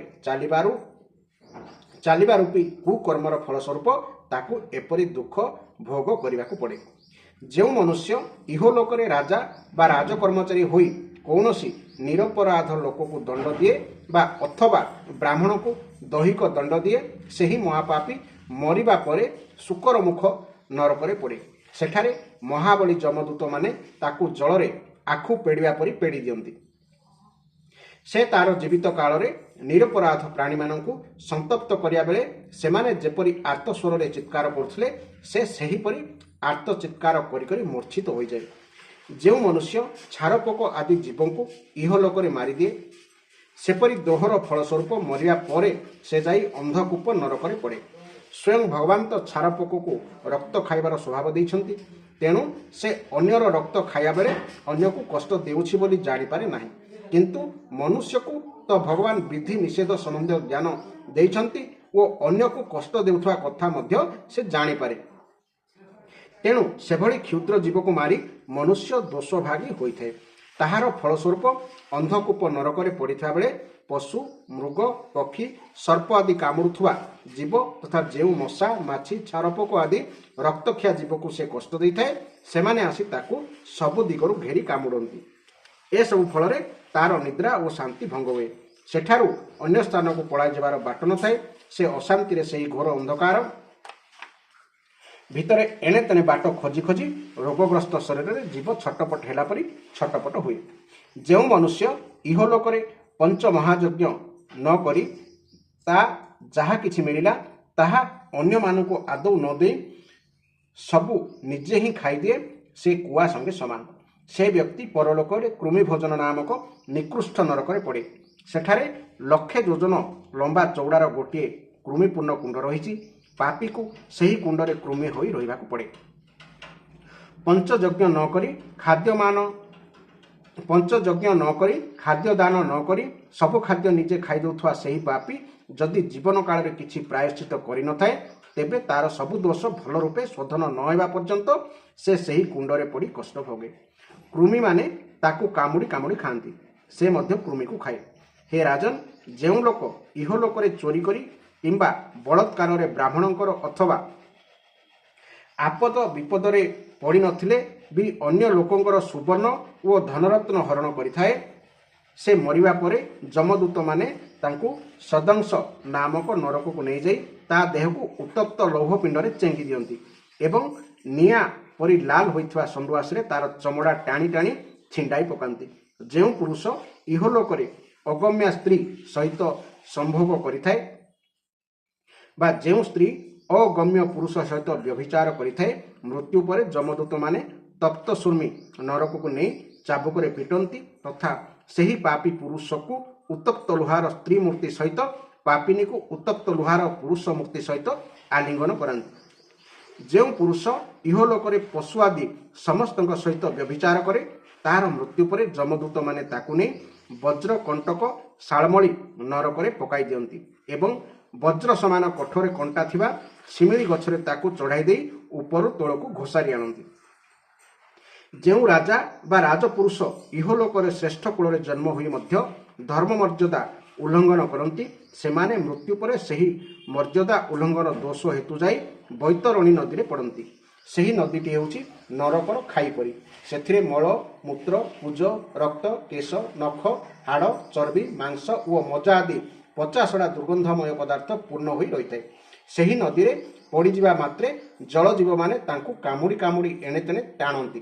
ଚାଲିବା ରୂପୀ କୁକର୍ମର ଫଳସ୍ୱରୂପ ତାକୁ ଏପରି ଦୁଃଖ ଭୋଗ କରିବାକୁ ପଡ଼େ। ଯେଉଁ ମନୁଷ୍ୟ ଇହଲୋକରେ ରାଜା ବା ରାଜକର୍ମଚାରୀ ହୋଇ କୌଣସି ନିରପରାଧ ଲୋକକୁ ଦଣ୍ଡ ଦିଏ ବା ଅଥବା ବ୍ରାହ୍ମଣକୁ ଦୈହିକ ଦଣ୍ଡ ଦିଏ, ସେହି ମହାପାପୀ ମରିବା ପରେ ଶୂକରମୁଖ ନରକରେ ପଡ଼େ। ସେଠାରେ ମହାବଳୀ ଯମଦୂତମାନେ ତାକୁ ଜଳରେ ଆଖୁ ପେଡ଼ିବା ପରି ପେଡ଼ି ଦିଅନ୍ତି। ସେ ତାର ଜୀବିତ କାଳରେ ନିରପରାଧ ପ୍ରାଣୀମାନଙ୍କୁ ସନ୍ତପ୍ତ କରିବା ବେଳେ ସେମାନେ ଯେପରି ଆର୍ତ୍ତ ସ୍ୱରରେ ଚିତ୍କାର କରୁଥିଲେ ସେ ସେହିପରି ଆର୍ତ୍ତ ଚିତ୍କାର କରି କରି ମୂର୍ଚ୍ଛିତ ହୋଇଯାଏ। ଯେଉଁ ମନୁଷ୍ୟ ଛାରପୋକ ଆଦି ଜୀବଙ୍କୁ ଇହଲୋକରେ ମାରିଦିଏ ସେପରି ଦ୍ରୋହର ଫଳସ୍ୱରୂପ ମରିବା ପରେ ସେ ଯାଇ ଅନ୍ଧକୂପ ନରକରେ ପଡ଼େ। ସ୍ୱୟଂ ଭଗବାନ ତ ଛାର ପୋକକୁ ରକ୍ତ ଖାଇବାର ସ୍ୱଭାବ ଦେଇଛନ୍ତି। ତେଣୁ ସେ ଅନ୍ୟର ରକ୍ତ ଖାଇବା ବେଳେ ଅନ୍ୟକୁ କଷ୍ଟ ଦେଉଛି ବୋଲି ଜାଣିପାରେ ନାହିଁ। କିନ୍ତୁ ମନୁଷ୍ୟକୁ ତ ଭଗବାନ ବିଧି ନିଷେଧ ସମ୍ବନ୍ଧୀୟ ଜ୍ଞାନ ଦେଇଛନ୍ତି ଓ ଅନ୍ୟକୁ କଷ୍ଟ ଦେଉଥିବା କଥା ମଧ୍ୟ ସେ ଜାଣିପାରେ। ତେଣୁ ସେଭଳି କ୍ଷୁଦ୍ର ଜୀବକୁ ମାରି ମନୁଷ୍ୟ ଦୋଷଭାଗୀ ହୋଇଥାଏ। ତାହାର ଫଳସ୍ୱରୂପ ଅନ୍ଧକୂପ ନରକରେ ପଡ଼ିଥିବା ବେଳେ ପଶୁ, ମୃଗ, ପକ୍ଷୀ, ସର୍ପ ଆଦି କାମୁଡ଼ୁଥିବା ଜୀବ ତଥା ଯେଉଁ ମଶା, ମାଛି, ଛାରପୋକ ଆଦି ରକ୍ତଖିଆ ଜୀବକୁ ସେ କଷ୍ଟ ଦେଇଥାଏ, ସେମାନେ ଆସି ତାକୁ ସବୁ ଦିଗରୁ ଘେରି କାମୁଡ଼ନ୍ତି। ଏସବୁ ଫଳରେ ତାର ନିଦ୍ରା ଓ ଶାନ୍ତି ଭଙ୍ଗ ହୁଏ। ସେଠାରୁ ଅନ୍ୟ ସ୍ଥାନକୁ ପଳାଇ ଯିବାର ବାଟ ନଥାଏ। ସେ ଅଶାନ୍ତିରେ ସେହି ଘୋର ଅନ୍ଧକାର ଭିତରେ ଏଣେ ତେଣେ ବାଟ ଖୋଜି ଖୋଜି ରୋଗଗ୍ରସ୍ତ ଶରୀରରେ ଜୀବ ଛଟପଟ ହେଲା ପରି ଛଟପଟ ହୁଏ। ଯେଉଁ ମନୁଷ୍ୟ ଇହଲୋକରେ ପଞ୍ଚମହାଯଜ୍ଞ ନ କରି ତା ଯାହା କିଛି ମିଳିଲା ତାହା ଅନ୍ୟମାନଙ୍କୁ ଆଦୌ ନ ଦେଇ ସବୁ ନିଜେ ହିଁ ଖାଇଦିଏ, ସେ କୁଆ ସଙ୍ଗେ ସମାନ। ସେ ବ୍ୟକ୍ତି ପରଲୋକରେ କୃମି ଭୋଜନ ନାମକ ନିକୃଷ୍ଟ ନରକରେ ପଡ଼େ। ସେଠାରେ ଲକ୍ଷେ ଯୋଜନ ଲମ୍ବା ଚଉଡ଼ାର ଗୋଟିଏ କୃମିପୂର୍ଣ୍ଣ କୁଣ୍ଡ ରହିଛି। ପାପୀକୁ ସେହି କୁଣ୍ଡରେ କୃମି ହୋଇ ରହିବାକୁ ପଡ଼େ। ପଞ୍ଚଯଜ୍ଞ ନ କରି ଖାଦ୍ୟ ଦାନ ନ କରି ସବୁ ଖାଦ୍ୟ ନିଜେ ଖାଇଦେଉଥିବା ସେହି ପାପୀ ଯଦି ଜୀବନ କାଳରେ କିଛି ପ୍ରାୟଶ୍ଚିତ କରିନଥାଏ, ତେବେ ତାର ସବୁ ଦୋଷ ଭଲ ରୂପେ ଶୋଧନ ନ ହେବା ପର୍ଯ୍ୟନ୍ତ ସେ ସେହି କୁଣ୍ଡରେ ପଡ଼ି କଷ୍ଟ ଭୋଗେ। କୃମିମାନେ ତାକୁ କାମୁଡ଼ି କାମୁଡ଼ି ଖାଆନ୍ତି, ସେ ମଧ୍ୟ କୃମିକୁ ଖାଏ। ହେ ରାଜନ, ଯେଉଁ ଲୋକ ଇହଲୋକରେ ଚୋରି କରି କିମ୍ବା ବଳାତ୍କାରରେ ବ୍ରାହ୍ମଣଙ୍କର ଅଥବା ଆପଦ ବିପଦରେ ପଡ଼ିନଥିଲେ ବି ଅନ୍ୟ ଲୋକଙ୍କର ସୁବର୍ଣ୍ଣ ଓ ଧନରତ୍ନ ହରଣ କରିଥାଏ, ସେ ମରିବା ପରେ ଯମଦୂତମାନେ ତାଙ୍କୁ ସଦଂଶ ନାମକ ନରକକୁ ନେଇଯାଇ ତା ଦେହକୁ ଉତ୍ତପ୍ତ ଲୌହ ପିଣ୍ଡରେ ଚେଙ୍ଗି ଦିଅନ୍ତି ଏବଂ ନିଆଁ ପରି ଲାଲ ହୋଇଥିବା ସଣ୍ଡୁଆସରେ ତାର ଚମଡ଼ା ଟାଣି ଟାଣି ଛିଣ୍ଡାଇ ପକାନ୍ତି। ଯେଉଁ ପୁରୁଷ ଇହଲୋକରେ ଅଗମ୍ୟା ସ୍ତ୍ରୀ ସହିତ ସମ୍ଭୋଗ କରିଥାଏ ବା ଯେଉଁ ସ୍ତ୍ରୀ ଅଗମ୍ୟ ପୁରୁଷ ସହିତ ବ୍ୟଭିଚାର କରିଥାଏ, ମୃତ୍ୟୁ ପରେ ଯମଦୂତମାନେ ତପ୍ତ ସୁର୍ମି ନରକକୁ ନେଇ ଚାବୁକରେ ପିଟନ୍ତି ତଥା ସେହି ପାପୀ ପୁରୁଷକୁ ଉତ୍ତପ୍ତ ଲୁହାର ସ୍ତ୍ରୀ ମୂର୍ତ୍ତି ସହିତ, ପାପିନୀକୁ ଉତ୍ତପ୍ତ ଲୁହାର ପୁରୁଷ ମୂର୍ତ୍ତି ସହିତ ଆଲିଙ୍ଗନ କରାନ୍ତି। ଯେଉଁ ପୁରୁଷ ଇହଲୋକରେ ପଶୁ ଆଦି ସମସ୍ତଙ୍କ ସହିତ ବ୍ୟଭିଚାର କରେ, ତାହାର ମୃତ୍ୟୁ ପରେ ଯମଦୂତମାନେ ତାକୁ ନେଇ ବଜ୍ର କଣ୍ଟକ ଶାଳମଳି ନରକରେ ପକାଇ ଦିଅନ୍ତି ଏବଂ ବଜ୍ର ସମାନ କଠୋରେ କଣ୍ଟା ଥିବା ଶିମିଳି ଗଛରେ ତାକୁ ଚଢ଼ାଇ ଦେଇ ଉପରୁ ତଳକୁ ଘୋଷାରି ଆଣନ୍ତି। ଯେଉଁ ରାଜା ବା ରାଜପୁରୁଷ ଇହଲୋକରେ ଶ୍ରେଷ୍ଠ କୁଳରେ ଜନ୍ମ ହୋଇ ମଧ୍ୟ ଧର୍ମ ମର୍ଯ୍ୟାଦା ଉଲ୍ଲଙ୍ଘନ କରନ୍ତି, ସେମାନେ ମୃତ୍ୟୁ ପରେ ସେହି ମର୍ଯ୍ୟାଦା ଉଲ୍ଲଙ୍ଘନ ଦୋଷ ହେତୁ ଯାଇ ବୈତରଣୀ ନଦୀରେ ପଡ଼ନ୍ତି। ସେହି ନଦୀଟି ହେଉଛି ନରକର ଖାଇ ପରି। ସେଥିରେ ମଳ, ମୂତ୍ର, ପୂଜ, ରକ୍ତ, କେଶ, ନଖ, ହାଡ଼, ଚର୍ବି, ମାଂସ ଓ ମଜା ଆଦି ପଚାସଢ଼ା ଦୁର୍ଗନ୍ଧମୟ ପଦାର୍ଥ ପୂର୍ଣ୍ଣ ହୋଇ ରହିଥାଏ। ସେହି ନଦୀରେ ପଡ଼ିଯିବା ମାତ୍ରେ ଜଳଜୀବମାନେ ତାଙ୍କୁ କାମୁଡ଼ି କାମୁଡ଼ି ଏଣେ ତେଣେ ଟାଣନ୍ତି।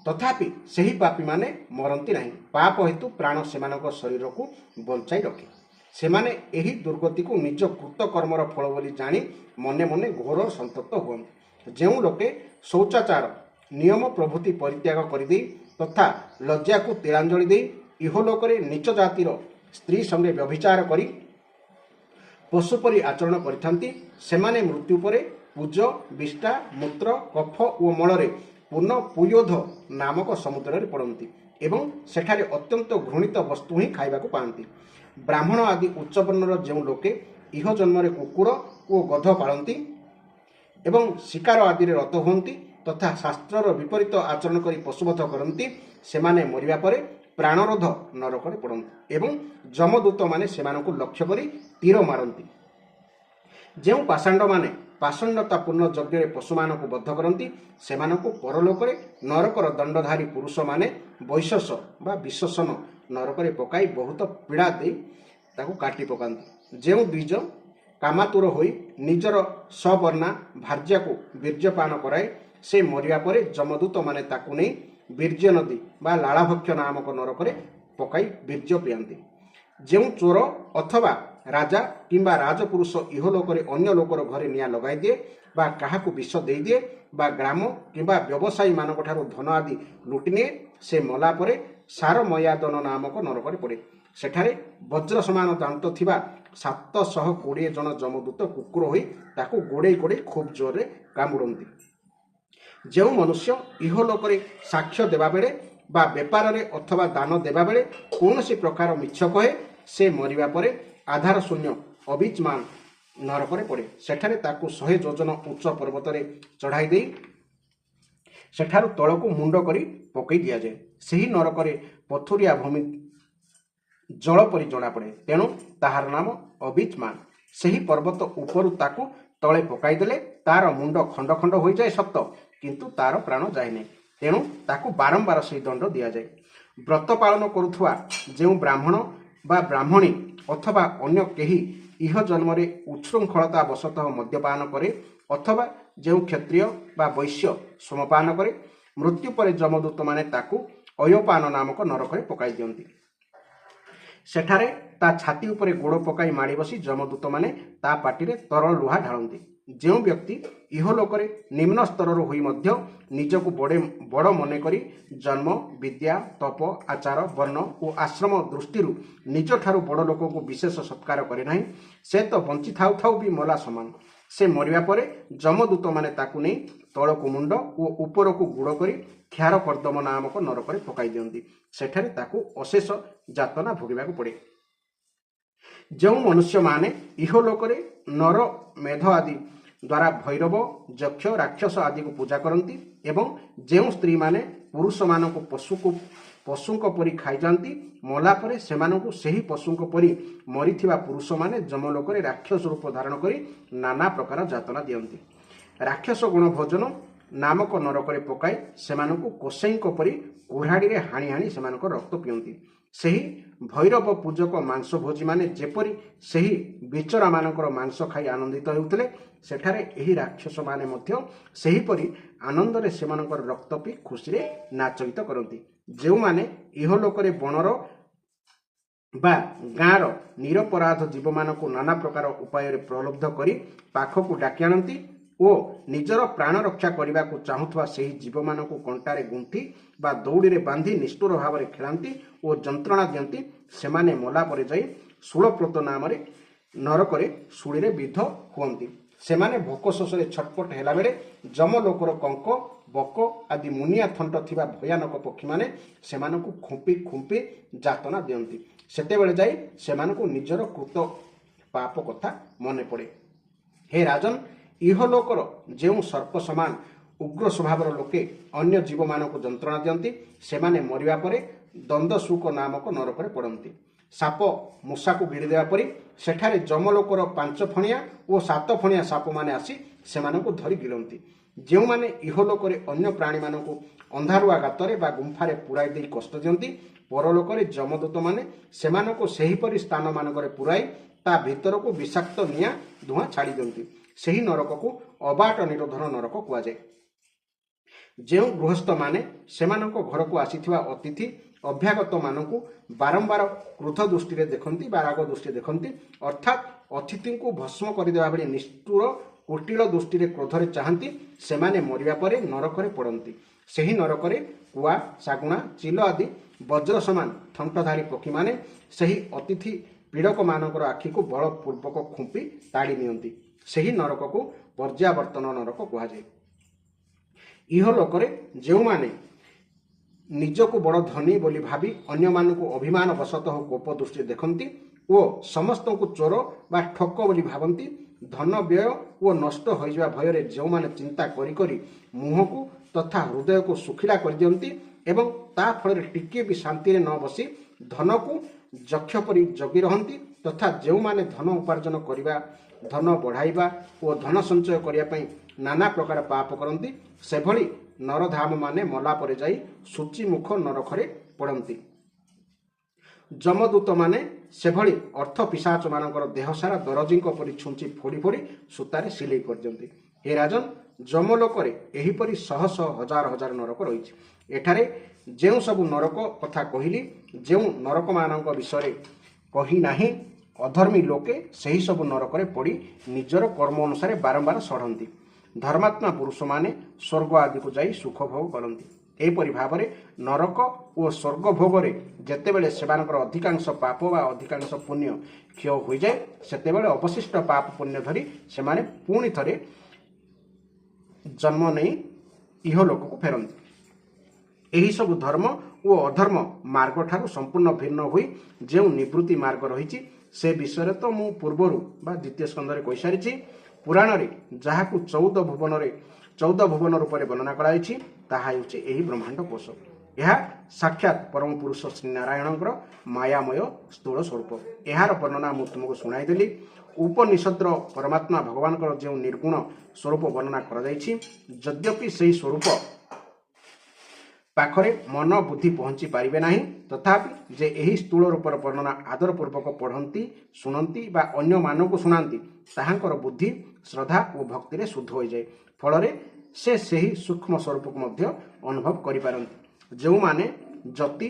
ତଥାପି ସେହି ପାପୀମାନେ ମରନ୍ତି ନାହିଁ। ପାପ ହେତୁ ପ୍ରାଣ ସେମାନଙ୍କ ଶରୀରକୁ ବଞ୍ଚାଇ ରଖେ। ସେମାନେ ଏହି ଦୁର୍ଗତିକୁ ନିଜ କୃତକର୍ମର ଫଳ ବୋଲି ଜାଣି ମନେ ମନେ ଘୋର ସନ୍ତପ୍ତ ହୁଅନ୍ତି। ଯେଉଁ ଲୋକେ ଶୌଚାଚାର ନିୟମ ପ୍ରଭୃତି ପରିତ୍ୟାଗ କରିଦେଇ ତଥା ଲଜ୍ଜାକୁ ତିଳାଞ୍ଜଳି ଦେଇ ଇହଲୋକରେ ନୀଚ ଜାତିର ସ୍ତ୍ରୀ ସଙ୍ଗେ ବ୍ୟଭିଚାର କରି ପଶୁ ପରି ଆଚରଣ କରିଥାନ୍ତି, ସେମାନେ ମୃତ୍ୟୁ ପରେ ପୂଜ, ବିଷ୍ଠା, ମୂତ୍ର, କଫ ଓ ମଳରେ ପୂର୍ଣ୍ଣ ପୁୟୋଧ ନାମକ ସମୁଦ୍ରରେ ପଡ଼ନ୍ତି ଏବଂ ସେଠାରେ ଅତ୍ୟନ୍ତ ଘୃଣିତ ବସ୍ତୁ ହିଁ ଖାଇବାକୁ ପାଆନ୍ତି। ବ୍ରାହ୍ମଣ ଆଦି ଉଚ୍ଚବର୍ଣ୍ଣର ଯେଉଁ ଲୋକେ ଇହ ଜନ୍ମରେ କୁକୁର ଓ ଗଧ ପାଳନ୍ତି ଏବଂ ଶିକାର ଆଦିରେ ରତ ହୁଅନ୍ତି ତଥା ଶାସ୍ତ୍ରର ବିପରୀତ ଆଚରଣ କରି ପଶୁବଧ କରନ୍ତି, ସେମାନେ ମରିବା ପରେ ପ୍ରାଣରୋଧ ନରକରେ ପଡ଼ନ୍ତି ଏବଂ ଯମଦୂତମାନେ ସେମାନଙ୍କୁ ଲକ୍ଷ୍ୟ କରି ତୀର ମାରନ୍ତି। ଯେଉଁ ପାଷାଣ୍ଡମାନେ ପାଷଣ୍ଡତାପୂର୍ଣ୍ଣ ଯଜ୍ଞରେ ପଶୁମାନଙ୍କୁ ବଦ୍ଧ କରନ୍ତି, ସେମାନଙ୍କୁ ପରଲୋକରେ ନରକର ଦଣ୍ଡଧାରୀ ପୁରୁଷମାନେ ବୈଶସ ବା ବିଶୋଷଣ ନରକରେ ପକାଇ ବହୁତ ପୀଡ଼ା ଦେଇ ତାକୁ କାଟି ପକାନ୍ତି। ଯେଉଁ ଦ୍ୱିଜ କାମାତୁର ହୋଇ ନିଜର ସବର୍ଣ୍ଣା ଭାର୍ଯ୍ୟାକୁ ବୀର୍ଯ୍ୟପାନ କରାଏ, ସେ ମରିବା ପରେ ଯମଦୂତମାନେ ତାକୁ ନେଇ ବୀର୍ଯ୍ୟ ନଦୀ ବା ଲାଳାଭକ୍ଷ ନାମକ ନରକରେ ପକାଇ ବୀର୍ଯ୍ୟ ପିଆନ୍ତି। ଯେଉଁ ଚୋର ଅଥବା ରାଜା କିମ୍ବା ରାଜପୁରୁଷ ଇହଲୋକରେ ଅନ୍ୟ ଲୋକର ଘରେ ନିଆଁ ଲଗାଇ ଦିଏ ବା କାହାକୁ ବିଷ ଦେଇଦିଏ ବା ଗ୍ରାମ କିମ୍ବା ବ୍ୟବସାୟୀମାନଙ୍କଠାରୁ ଧନ ଆଦି ଲୁଟିନିଏ, ସେ ମଲା ପରେ ସାରମୟାଦନ ନାମକ ନରକରେ ପଡ଼େ। ସେଠାରେ ବଜ୍ର ସମାନ ଦାନ୍ତ ଥିବା 720 ଜଣ ଯମଦୂତ କୁକୁର ହୋଇ ତାକୁ ଗୋଡ଼େଇ ଗୋଡ଼େଇ ଖୁବ୍ ଜୋରରେ କାମୁଡ଼ନ୍ତି। ଯେଉଁ ମନୁଷ୍ୟ ଇହଲୋକରେ ସାକ୍ଷ୍ୟ ଦେବାବେଳେ ବା ବେପାରରେ ଅଥବା ଦାନ ଦେବାବେଳେ କୌଣସି ପ୍ରକାର ମିଛ କହେ, ସେ ମରିବା ପରେ ଆଧାର ଶୂନ୍ୟ ଅବିଚମାନ ନରକରେ ପଡ଼େ। ସେଠାରେ ତାକୁ 100 ଯୋଜନ ଉଚ୍ଚ ପର୍ବତରେ ଚଢ଼ାଇ ଦେଇ ସେଠାରୁ ତଳକୁ ମୁଣ୍ଡ କରି ପକାଇ ଦିଆଯାଏ। ସେହି ନରକରେ ପଥୁରିଆ ଭୂମି ଜଳ ପରି ଜଣାପଡ଼େ, ତେଣୁ ତାହାର ନାମ ଅବିଚମାନ। ସେହି ପର୍ବତ ଉପରୁ ତାକୁ ତଳେ ପକାଇଦେଲେ ତାର ମୁଣ୍ଡ ଖଣ୍ଡ ଖଣ୍ଡ ହୋଇଯାଏ ସତ, କିନ୍ତୁ ତାର ପ୍ରାଣ ଯାଏ ନାହିଁ, ତେଣୁ ତାକୁ ବାରମ୍ବାର ସେହି ଦଣ୍ଡ ଦିଆଯାଏ। ବ୍ରତ ପାଳନ କରୁଥିବା ଯେଉଁ ବ୍ରାହ୍ମଣ ବା ବ୍ରାହ୍ମଣୀ ଅଥବା ଅନ୍ୟ କେହି ଇହ ଜନ୍ମରେ ଉଚ୍ଛୃଙ୍ଖଳତା ବଶତଃ ମଦ୍ୟପାନ କରେ ଅଥବା ଯେଉଁ କ୍ଷତ୍ରିୟ ବା ବୈଶ୍ୟ ସୋମପାନ କରେ, ମୃତ୍ୟୁ ପରେ ଯମଦୂତମାନେ ତାକୁ ଅୟପାନ ନାମକ ନରକରେ ପକାଇ ଦିଅନ୍ତି। ସେଠାରେ ତା ଛାତି ଉପରେ ଗୋଡ଼ ପକାଇ ମାଡ଼ି ବସି ଯମଦୂତମାନେ ତା ପାଟିରେ ତରଳ ଲୁହା ଢାଳନ୍ତି। ଯେଉଁ ବ୍ୟକ୍ତି ଇହଲୋକରେ ନିମ୍ନ ସ୍ତରର ହୋଇ ମଧ୍ୟ ନିଜକୁ ବଡ଼ ମନେକରି ଜନ୍ମ, ବିଦ୍ୟା, ତପ, ଆଚାର, ବର୍ଣ୍ଣ ଓ ଆଶ୍ରମ ଦୃଷ୍ଟିରୁ ନିଜଠାରୁ ବଡ଼ ଲୋକଙ୍କୁ ବିଶେଷ ସତ୍କାର କରେ ନାହିଁ, ସେ ତ ବଞ୍ଚି ଥାଉ ଥାଉ ବି ମଲା ସମାନ। ସେ ମରିବା ପରେ ଯମଦୂତମାନେ ତାକୁ ନେଇ ତଳକୁ ମୁଣ୍ଡ ଓ ଉପରକୁ ଗୋଡ଼ କରି କ୍ଷାର କର୍ଦ୍ଦମ ନାମକ ନରକରେ ପକାଇ ଦିଅନ୍ତି। ସେଠାରେ ତାକୁ ଅଶେଷ ଯାତନା ଭୋଗିବାକୁ ପଡ଼େ। ଯେଉଁ ମନୁଷ୍ୟମାନେ ଇହଲୋକରେ ନର, ମେଧ ଆଦି ଦ୍ୱାରା ଭୈରବ, ଯକ୍ଷ, ରାକ୍ଷସ ଆଦିକୁ ପୂଜା କରନ୍ତି ଏବଂ ଯେଉଁ ସ୍ତ୍ରୀମାନେ ପୁରୁଷମାନଙ୍କୁ ପଶୁଙ୍କ ପରି ଖାଇଯାଆନ୍ତି, ମଲା ପରେ ସେମାନଙ୍କୁ ସେହି ପଶୁଙ୍କ ପରି ମରିଥିବା ପୁରୁଷମାନେ ଯମଲୋକରେ ରାକ୍ଷସ ରୂପ ଧାରଣ କରି ନାନା ପ୍ରକାର ଯାତନା ଦିଅନ୍ତି। ରାକ୍ଷସ ଗୁଣ ଭୋଜନ ନାମକ ନରକରେ ପକାଇ ସେମାନଙ୍କୁ କୋଷେଇଙ୍କ ପରି କୁରାଢ଼ିରେ ହାଣି ହାଣି ସେମାନଙ୍କ ରକ୍ତ ପିଅନ୍ତି। ସେହି ଭୈରବ ପୂଜକ ମାଂସଭୋଜୀମାନେ ଯେପରି ସେହି ବିଚରାମାନଙ୍କର ମାଂସ ଖାଇ ଆନନ୍ଦିତ ହେଉଥିଲେ, ସେଠାରେ ଏହି ରାକ୍ଷସମାନେ ମଧ୍ୟ ସେହିପରି ଆନନ୍ଦରେ ସେମାନଙ୍କର ରକ୍ତ ପିଇ ଖୁସିରେ ନାଚଗୀତ କରନ୍ତି। ଯେଉଁମାନେ ଇହଲୋକରେ ବଣର ବା ଗାଁର ନିରପରାଧ ଜୀବମାନଙ୍କୁ ନାନା ପ୍ରକାର ଉପାୟରେ ପ୍ରଲୁବ୍ଧ କରି ପାଖକୁ ଡାକି ଆଣନ୍ତି ଓ ନିଜର ପ୍ରାଣ ରକ୍ଷା କରିବାକୁ ଚାହୁଁଥିବା ସେହି ଜୀବମାନଙ୍କୁ କଣ୍ଟାରେ ଗୁନ୍ଥି ବା ଦଉଡ଼ିରେ ବାନ୍ଧି ନିଷ୍ଠୁର ଭାବରେ ଖେଳାନ୍ତି ଓ ଯନ୍ତ୍ରଣା ଦିଅନ୍ତି, ସେମାନେ ମଲା ପରେ ଯାଇ ଶୂଳପ୍ରତ ନାମରେ ନରକରେ ଶୂଳିରେ ବିଦ୍ଧ ହୁଅନ୍ତି। ସେମାନେ ଭୋକ ଶୋଷରେ ଛଟପଟ ହେଲାବେଳେ ଯମଲୋକର କଙ୍କ, ବକ ଆଦି ମୁନିଆ ଥଣ୍ଟ ଥିବା ଭୟାନକ ପକ୍ଷୀମାନେ ସେମାନଙ୍କୁ ଖୁମ୍ପି ଖୁମ୍ପି ଯାତନା ଦିଅନ୍ତି। ସେତେବେଳେ ଯାଇ ସେମାନଙ୍କୁ ନିଜର କୃତ ପାପ କଥା ମନେ ପଡ଼େ। ହେ ରାଜନ, ଇହଲୋକର ଯେଉଁ ସର୍ପ ସମାନ ଉଗ୍ର ସ୍ୱଭାବର ଲୋକେ ଅନ୍ୟ ଜୀବମାନଙ୍କୁ ଯନ୍ତ୍ରଣା ଦିଅନ୍ତି, ସେମାନେ ମରିବା ପରେ ଦଣ୍ଡଶୂକ ନାମକ ନରକରେ ପଡ଼ନ୍ତି। ସାପ ମୂଷାକୁ ଗିଳି ଦେବା ପରି ସେଠାରେ ଯମଲୋକର 5 ଫଣିଆ ଓ 7 ଫଣିଆ ସାପମାନେ ଆସି ସେମାନଙ୍କୁ ଧରି ଗିଳନ୍ତି। ଯେଉଁମାନେ ଇହଲୋକରେ ଅନ୍ୟ ପ୍ରାଣୀମାନଙ୍କୁ ଅନ୍ଧାରୁଆ ଗାତରେ ବା ଗୁମ୍ଫାରେ ପୁରାଇ ଦେଇ କଷ୍ଟ ଦିଅନ୍ତି, ପରଲୋକରେ ଯମଦୂତମାନେ ସେମାନଙ୍କୁ ସେହିପରି ସ୍ଥାନମାନଙ୍କରେ ପୁରାଇ ତା ଭିତରକୁ ବିଷାକ୍ତ ନିଆଁ ଧୂଆଁ ଛାଡ଼ି ଦିଅନ୍ତି। ସେହି ନରକକୁ ଅବାଟ ନିରୋଧନ ନରକ କୁହାଯାଏ। ଯେଉଁ ଗୃହସ୍ଥମାନେ ସେମାନଙ୍କ ଘରକୁ ଆସିଥିବା ଅତିଥି ଅଭ୍ୟାଗତମାନଙ୍କୁ ବାରମ୍ବାର କ୍ରୋଧ ଦୃଷ୍ଟିରେ ଦେଖନ୍ତି ବା ରାଗ ଦୃଷ୍ଟିରେ ଦେଖନ୍ତି, ଅର୍ଥାତ୍ ଅତିଥିଙ୍କୁ ଭସ୍ମ କରିଦେବା ଭଳି ନିଷ୍ଠୁର କୁଟିଳ ଦୃଷ୍ଟିରେ କ୍ରୋଧରେ ଚାହାନ୍ତି, ସେମାନେ ମରିବା ପରେ ନରକରେ ପଡ଼ନ୍ତି। ସେହି ନରକରେ କୁଆ, ଶାଗୁଣା, ଚିଲ ଆଦି ବଜ୍ର ସମାନ ଥଣ୍ଟଧାରୀ ପକ୍ଷୀମାନେ ସେହି ଅତିଥି ପୀଡ଼କମାନଙ୍କର ଆଖିକୁ ବଳପୂର୍ବକ ଖୁମ୍ପି ତାଡ଼ି ନିଅନ୍ତି। ସେହି ନରକକୁ ପର୍ଯ୍ୟାବର୍ତ୍ତନ ନରକ କୁହାଯାଏ। ଇହଲୋକରେ ଯେଉଁମାନେ ନିଜକୁ ବଡ଼ ଧନୀ ବୋଲି ଭାବି ଅନ୍ୟମାନଙ୍କୁ ଅଭିମାନ ବଶତଃ କୋପ ଦୃଷ୍ଟିରେ ଦେଖନ୍ତି ଓ ସମସ୍ତଙ୍କୁ ଚୋର ବା ଠକ ବୋଲି ଭାବନ୍ତି, ଧନ ବ୍ୟୟ ଓ ନଷ୍ଟ ହୋଇଯିବା ଭୟରେ ଯେଉଁମାନେ ଚିନ୍ତା କରି କରି ମୁହଁକୁ ତଥା ହୃଦୟକୁ ଶୁଖିଲା କରିଦିଅନ୍ତି ଏବଂ ତା ଫଳରେ ଟିକିଏ ବି ଶାନ୍ତିରେ ନ ବସି ଧନକୁ ଯକ୍ଷ ପରି ଜଗି ରହନ୍ତି, ତଥା ଯେଉଁମାନେ ଧନ ଉପାର୍ଜନ କରିବା, ଧନ ବଢ଼ାଇବା ଓ ଧନ ସଞ୍ଚୟ କରିବା ପାଇଁ ନାନା ପ୍ରକାର ପାପ କରନ୍ତି, ସେଭଳି ନରଧାମମାନେ ମଲା ପରେ ଯାଇ ସୂଚିମୁଖ ନରକରେ ପଡ଼ନ୍ତି। ଯମଦୂତମାନେ ସେଭଳି ଅର୍ଥ ପିଶାଚମାନଙ୍କର ଦେହ ସାରା ଦରଜୀଙ୍କ ପରି ଛୁଞ୍ଚି ଫୋଡ଼ି ଫୋଡ଼ି ସୂତାରେ ସିଲେଇ କରିଦିଅନ୍ତି। ହେ ରାଜନ, ଯମଲୋକରେ ଏହିପରି ଶହ ଶହ ହଜାର ହଜାର ନରକ ରହିଛି। ଏଠାରେ ଯେଉଁ ସବୁ ନରକ କଥା କହିଲି, ଯେଉଁ ନରକମାନଙ୍କ ବିଷୟରେ କହି ନାହିଁ, ଅଧର୍ମୀ ଲୋକେ ସେହି ସବୁ ନରକରେ ପଡ଼ି ନିଜର କର୍ମ ଅନୁସାରେ ବାରମ୍ବାର ସଢ଼ନ୍ତି। ଧର୍ମାତ୍ମା ପୁରୁଷମାନେ ସ୍ୱର୍ଗ ଆଦିକୁ ଯାଇ ସୁଖ ଭୋଗ କରନ୍ତି। ଏହିପରି ଭାବରେ ନରକ ଓ ସ୍ୱର୍ଗ ଭୋଗରେ ଯେତେବେଳେ ସେମାନଙ୍କର ଅଧିକାଂଶ ପାପ ବା ଅଧିକାଂଶ ପୁଣ୍ୟ କ୍ଷୟ ହୋଇଯାଏ, ସେତେବେଳେ ଅବଶିଷ୍ଟ ପାପ ପୁଣ୍ୟ ଧରି ସେମାନେ ପୁଣି ଥରେ ଜନ୍ମ ନେଇ ଇହଲୋକକୁ ଫେରନ୍ତି। ଏହିସବୁ ଧର୍ମ ଓ ଅଧର୍ମ ମାର୍ଗଠାରୁ ସମ୍ପୂର୍ଣ୍ଣ ଭିନ୍ନ ହୋଇ ଯେଉଁ ନିବୃତ୍ତି ମାର୍ଗ ରହିଛି, ସେ ବିଷୟରେ ତ ମୁଁ ପୂର୍ବରୁ ବା ଦ୍ୱିତୀୟ ସ୍କନ୍ଧରେ କହିସାରିଛି। ପୁରାଣରେ ଯାହାକୁ 14 ଭୁବନ ରୂପରେ ବର୍ଣ୍ଣନା କରାଯାଇଛି, ତାହା ହେଉଛି ଏହି ବ୍ରହ୍ମାଣ୍ଡ କୋଷ। ଏହା ସାକ୍ଷାତ ପରମ ପୁରୁଷ ଶ୍ରୀନାରାୟଣଙ୍କର ମାୟାମୟ ସ୍ଥୂଳ ସ୍ୱରୂପ। ଏହାର ବର୍ଣ୍ଣନା ମୁଁ ତୁମକୁ ଶୁଣାଇଦେଲି। ଉପନିଷଦର ପରମାତ୍ମା ଭଗବାନଙ୍କର ଯେଉଁ ନିର୍ଗୁଣ ସ୍ୱରୂପ ବର୍ଣ୍ଣନା କରାଯାଇଛି, ଯଦ୍ୟପି ସେହି ସ୍ୱରୂପ ପାଖରେ ମନ ବୁଦ୍ଧି ପହଞ୍ଚି ପାରିବେ ନାହିଁ, ତଥାପି ଯେ ଏହି ସ୍ଥୂଳ ରୂପର ବର୍ଣ୍ଣନା ଆଦରପୂର୍ବକ ପଢ଼ନ୍ତି, ଶୁଣନ୍ତି ବା ଅନ୍ୟମାନଙ୍କୁ ଶୁଣାନ୍ତି, ତାହାଙ୍କର ବୁଦ୍ଧି ଶ୍ରଦ୍ଧା ଓ ଭକ୍ତିରେ ଶୁଦ୍ଧ ହୋଇଯାଏ। ଫଳରେ ସେ ସେହି ସୂକ୍ଷ୍ମ ସ୍ୱରୂପକୁ ମଧ୍ୟ ଅନୁଭବ କରିପାରନ୍ତି। ଯେଉଁମାନେ ଯତି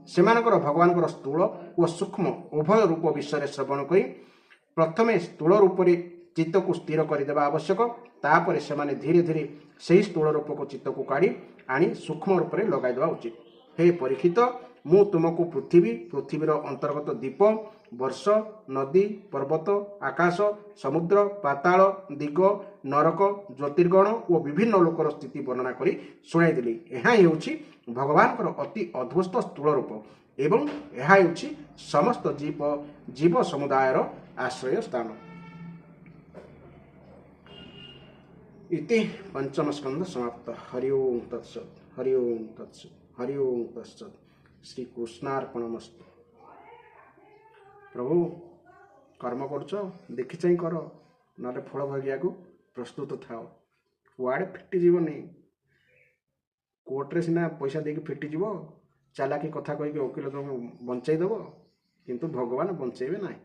ସେମାନଙ୍କର ଭଗବାନଙ୍କର ସ୍ଥୂଳ ଓ ସୂକ୍ଷ୍ମ ଉଭୟ ରୂପ ବିଷୟରେ ଶ୍ରବଣ କରି ପ୍ରଥମେ ସ୍ଥୂଳ ରୂପରେ ଚିତ୍ତକୁ ସ୍ଥିର କରିଦେବା ଆବଶ୍ୟକ। ତାପରେ ସେମାନେ ଧୀରେ ଧୀରେ ସେହି ସ୍ଥୂଳ ରୂପକୁ ଚିତ୍ତକୁ କାଢ଼ି ଆଣି ସୂକ୍ଷ୍ମ ରୂପରେ ଲଗାଇଦେବା ଉଚିତ। ହେ ପରୀକ୍ଷିତ, ମୁଁ ତୁମକୁ ପୃଥିବୀର ଅନ୍ତର୍ଗତ ଦ୍ୱୀପ, ବର୍ଷ, ନଦୀ, ପର୍ବତ, ଆକାଶ, ସମୁଦ୍ର, ପାତାଳ, ଦିଗ, ନରକ, ଜ୍ୟୋତିର୍ଗଣ ଓ ବିଭିନ୍ନ ଲୋକର ସ୍ଥିତି ବର୍ଣ୍ଣନା କରି ଶୁଣାଇଦେଲି। ଏହା ହେଉଛି ଭଗବାନଙ୍କର ଅତି ଅଦ୍ଭୁତ ସ୍ଥୂଳ ରୂପ ଏବଂ ଏହା ହେଉଛି ସମସ୍ତ ଜୀବ ସମୁଦାୟର ଆଶ୍ରୟ ସ୍ଥାନ। ଇତି ପଞ୍ଚମ ସ୍କନ୍ଧ ସମାପ୍ତ। ହରି ଓಂ ତତ୍ସତ୍। ହରି ଓಂ ତତ୍ସତ୍। ହରି ଓಂ ତତ୍ସତ୍। ଶ୍ରୀକୃଷ୍ଣାର୍ପଣମସ୍ତୁ। ପ୍ରଭୁ, କର୍ମ କରୁଛ, ଦେଖି ଚାହିଁ କର, ନହେଲେ ଫଳ ଭୋଗିବାକୁ ପ୍ରସ୍ତୁତ ଥାଅ। କୁଆଡ଼େ ଫିଟିଯିବନି। କୋର୍ଟରେ ସିନା ପଇସା ଦେଇକି ଫିଟିଯିବ, ଚାଲାକି କଥା କହିକି ଓକିଲ ତୁମକୁ ବଞ୍ଚେଇ ଦେବ, କିନ୍ତୁ ଭଗବାନ ବଞ୍ଚେଇବେ ନାହିଁ।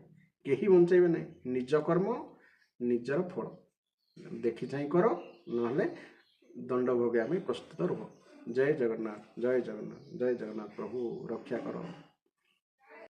କେହି ବଞ୍ଚେଇବେ ନାହିଁ। ନିଜ କର୍ମ ନିଜର ଫଳ ଦେଖି ଚାହିଁ କର, ନହେଲେ ଦଣ୍ଡ ଭୋଗିବା ପାଇଁ ପ୍ରସ୍ତୁତ ରୁହ। ଜୟ ଜଗନ୍ନାଥ, ଜୟ ଜଗନ୍ନାଥ, ଜୟ ଜଗନ୍ନାଥ। ପ୍ରଭୁ ରକ୍ଷା କର।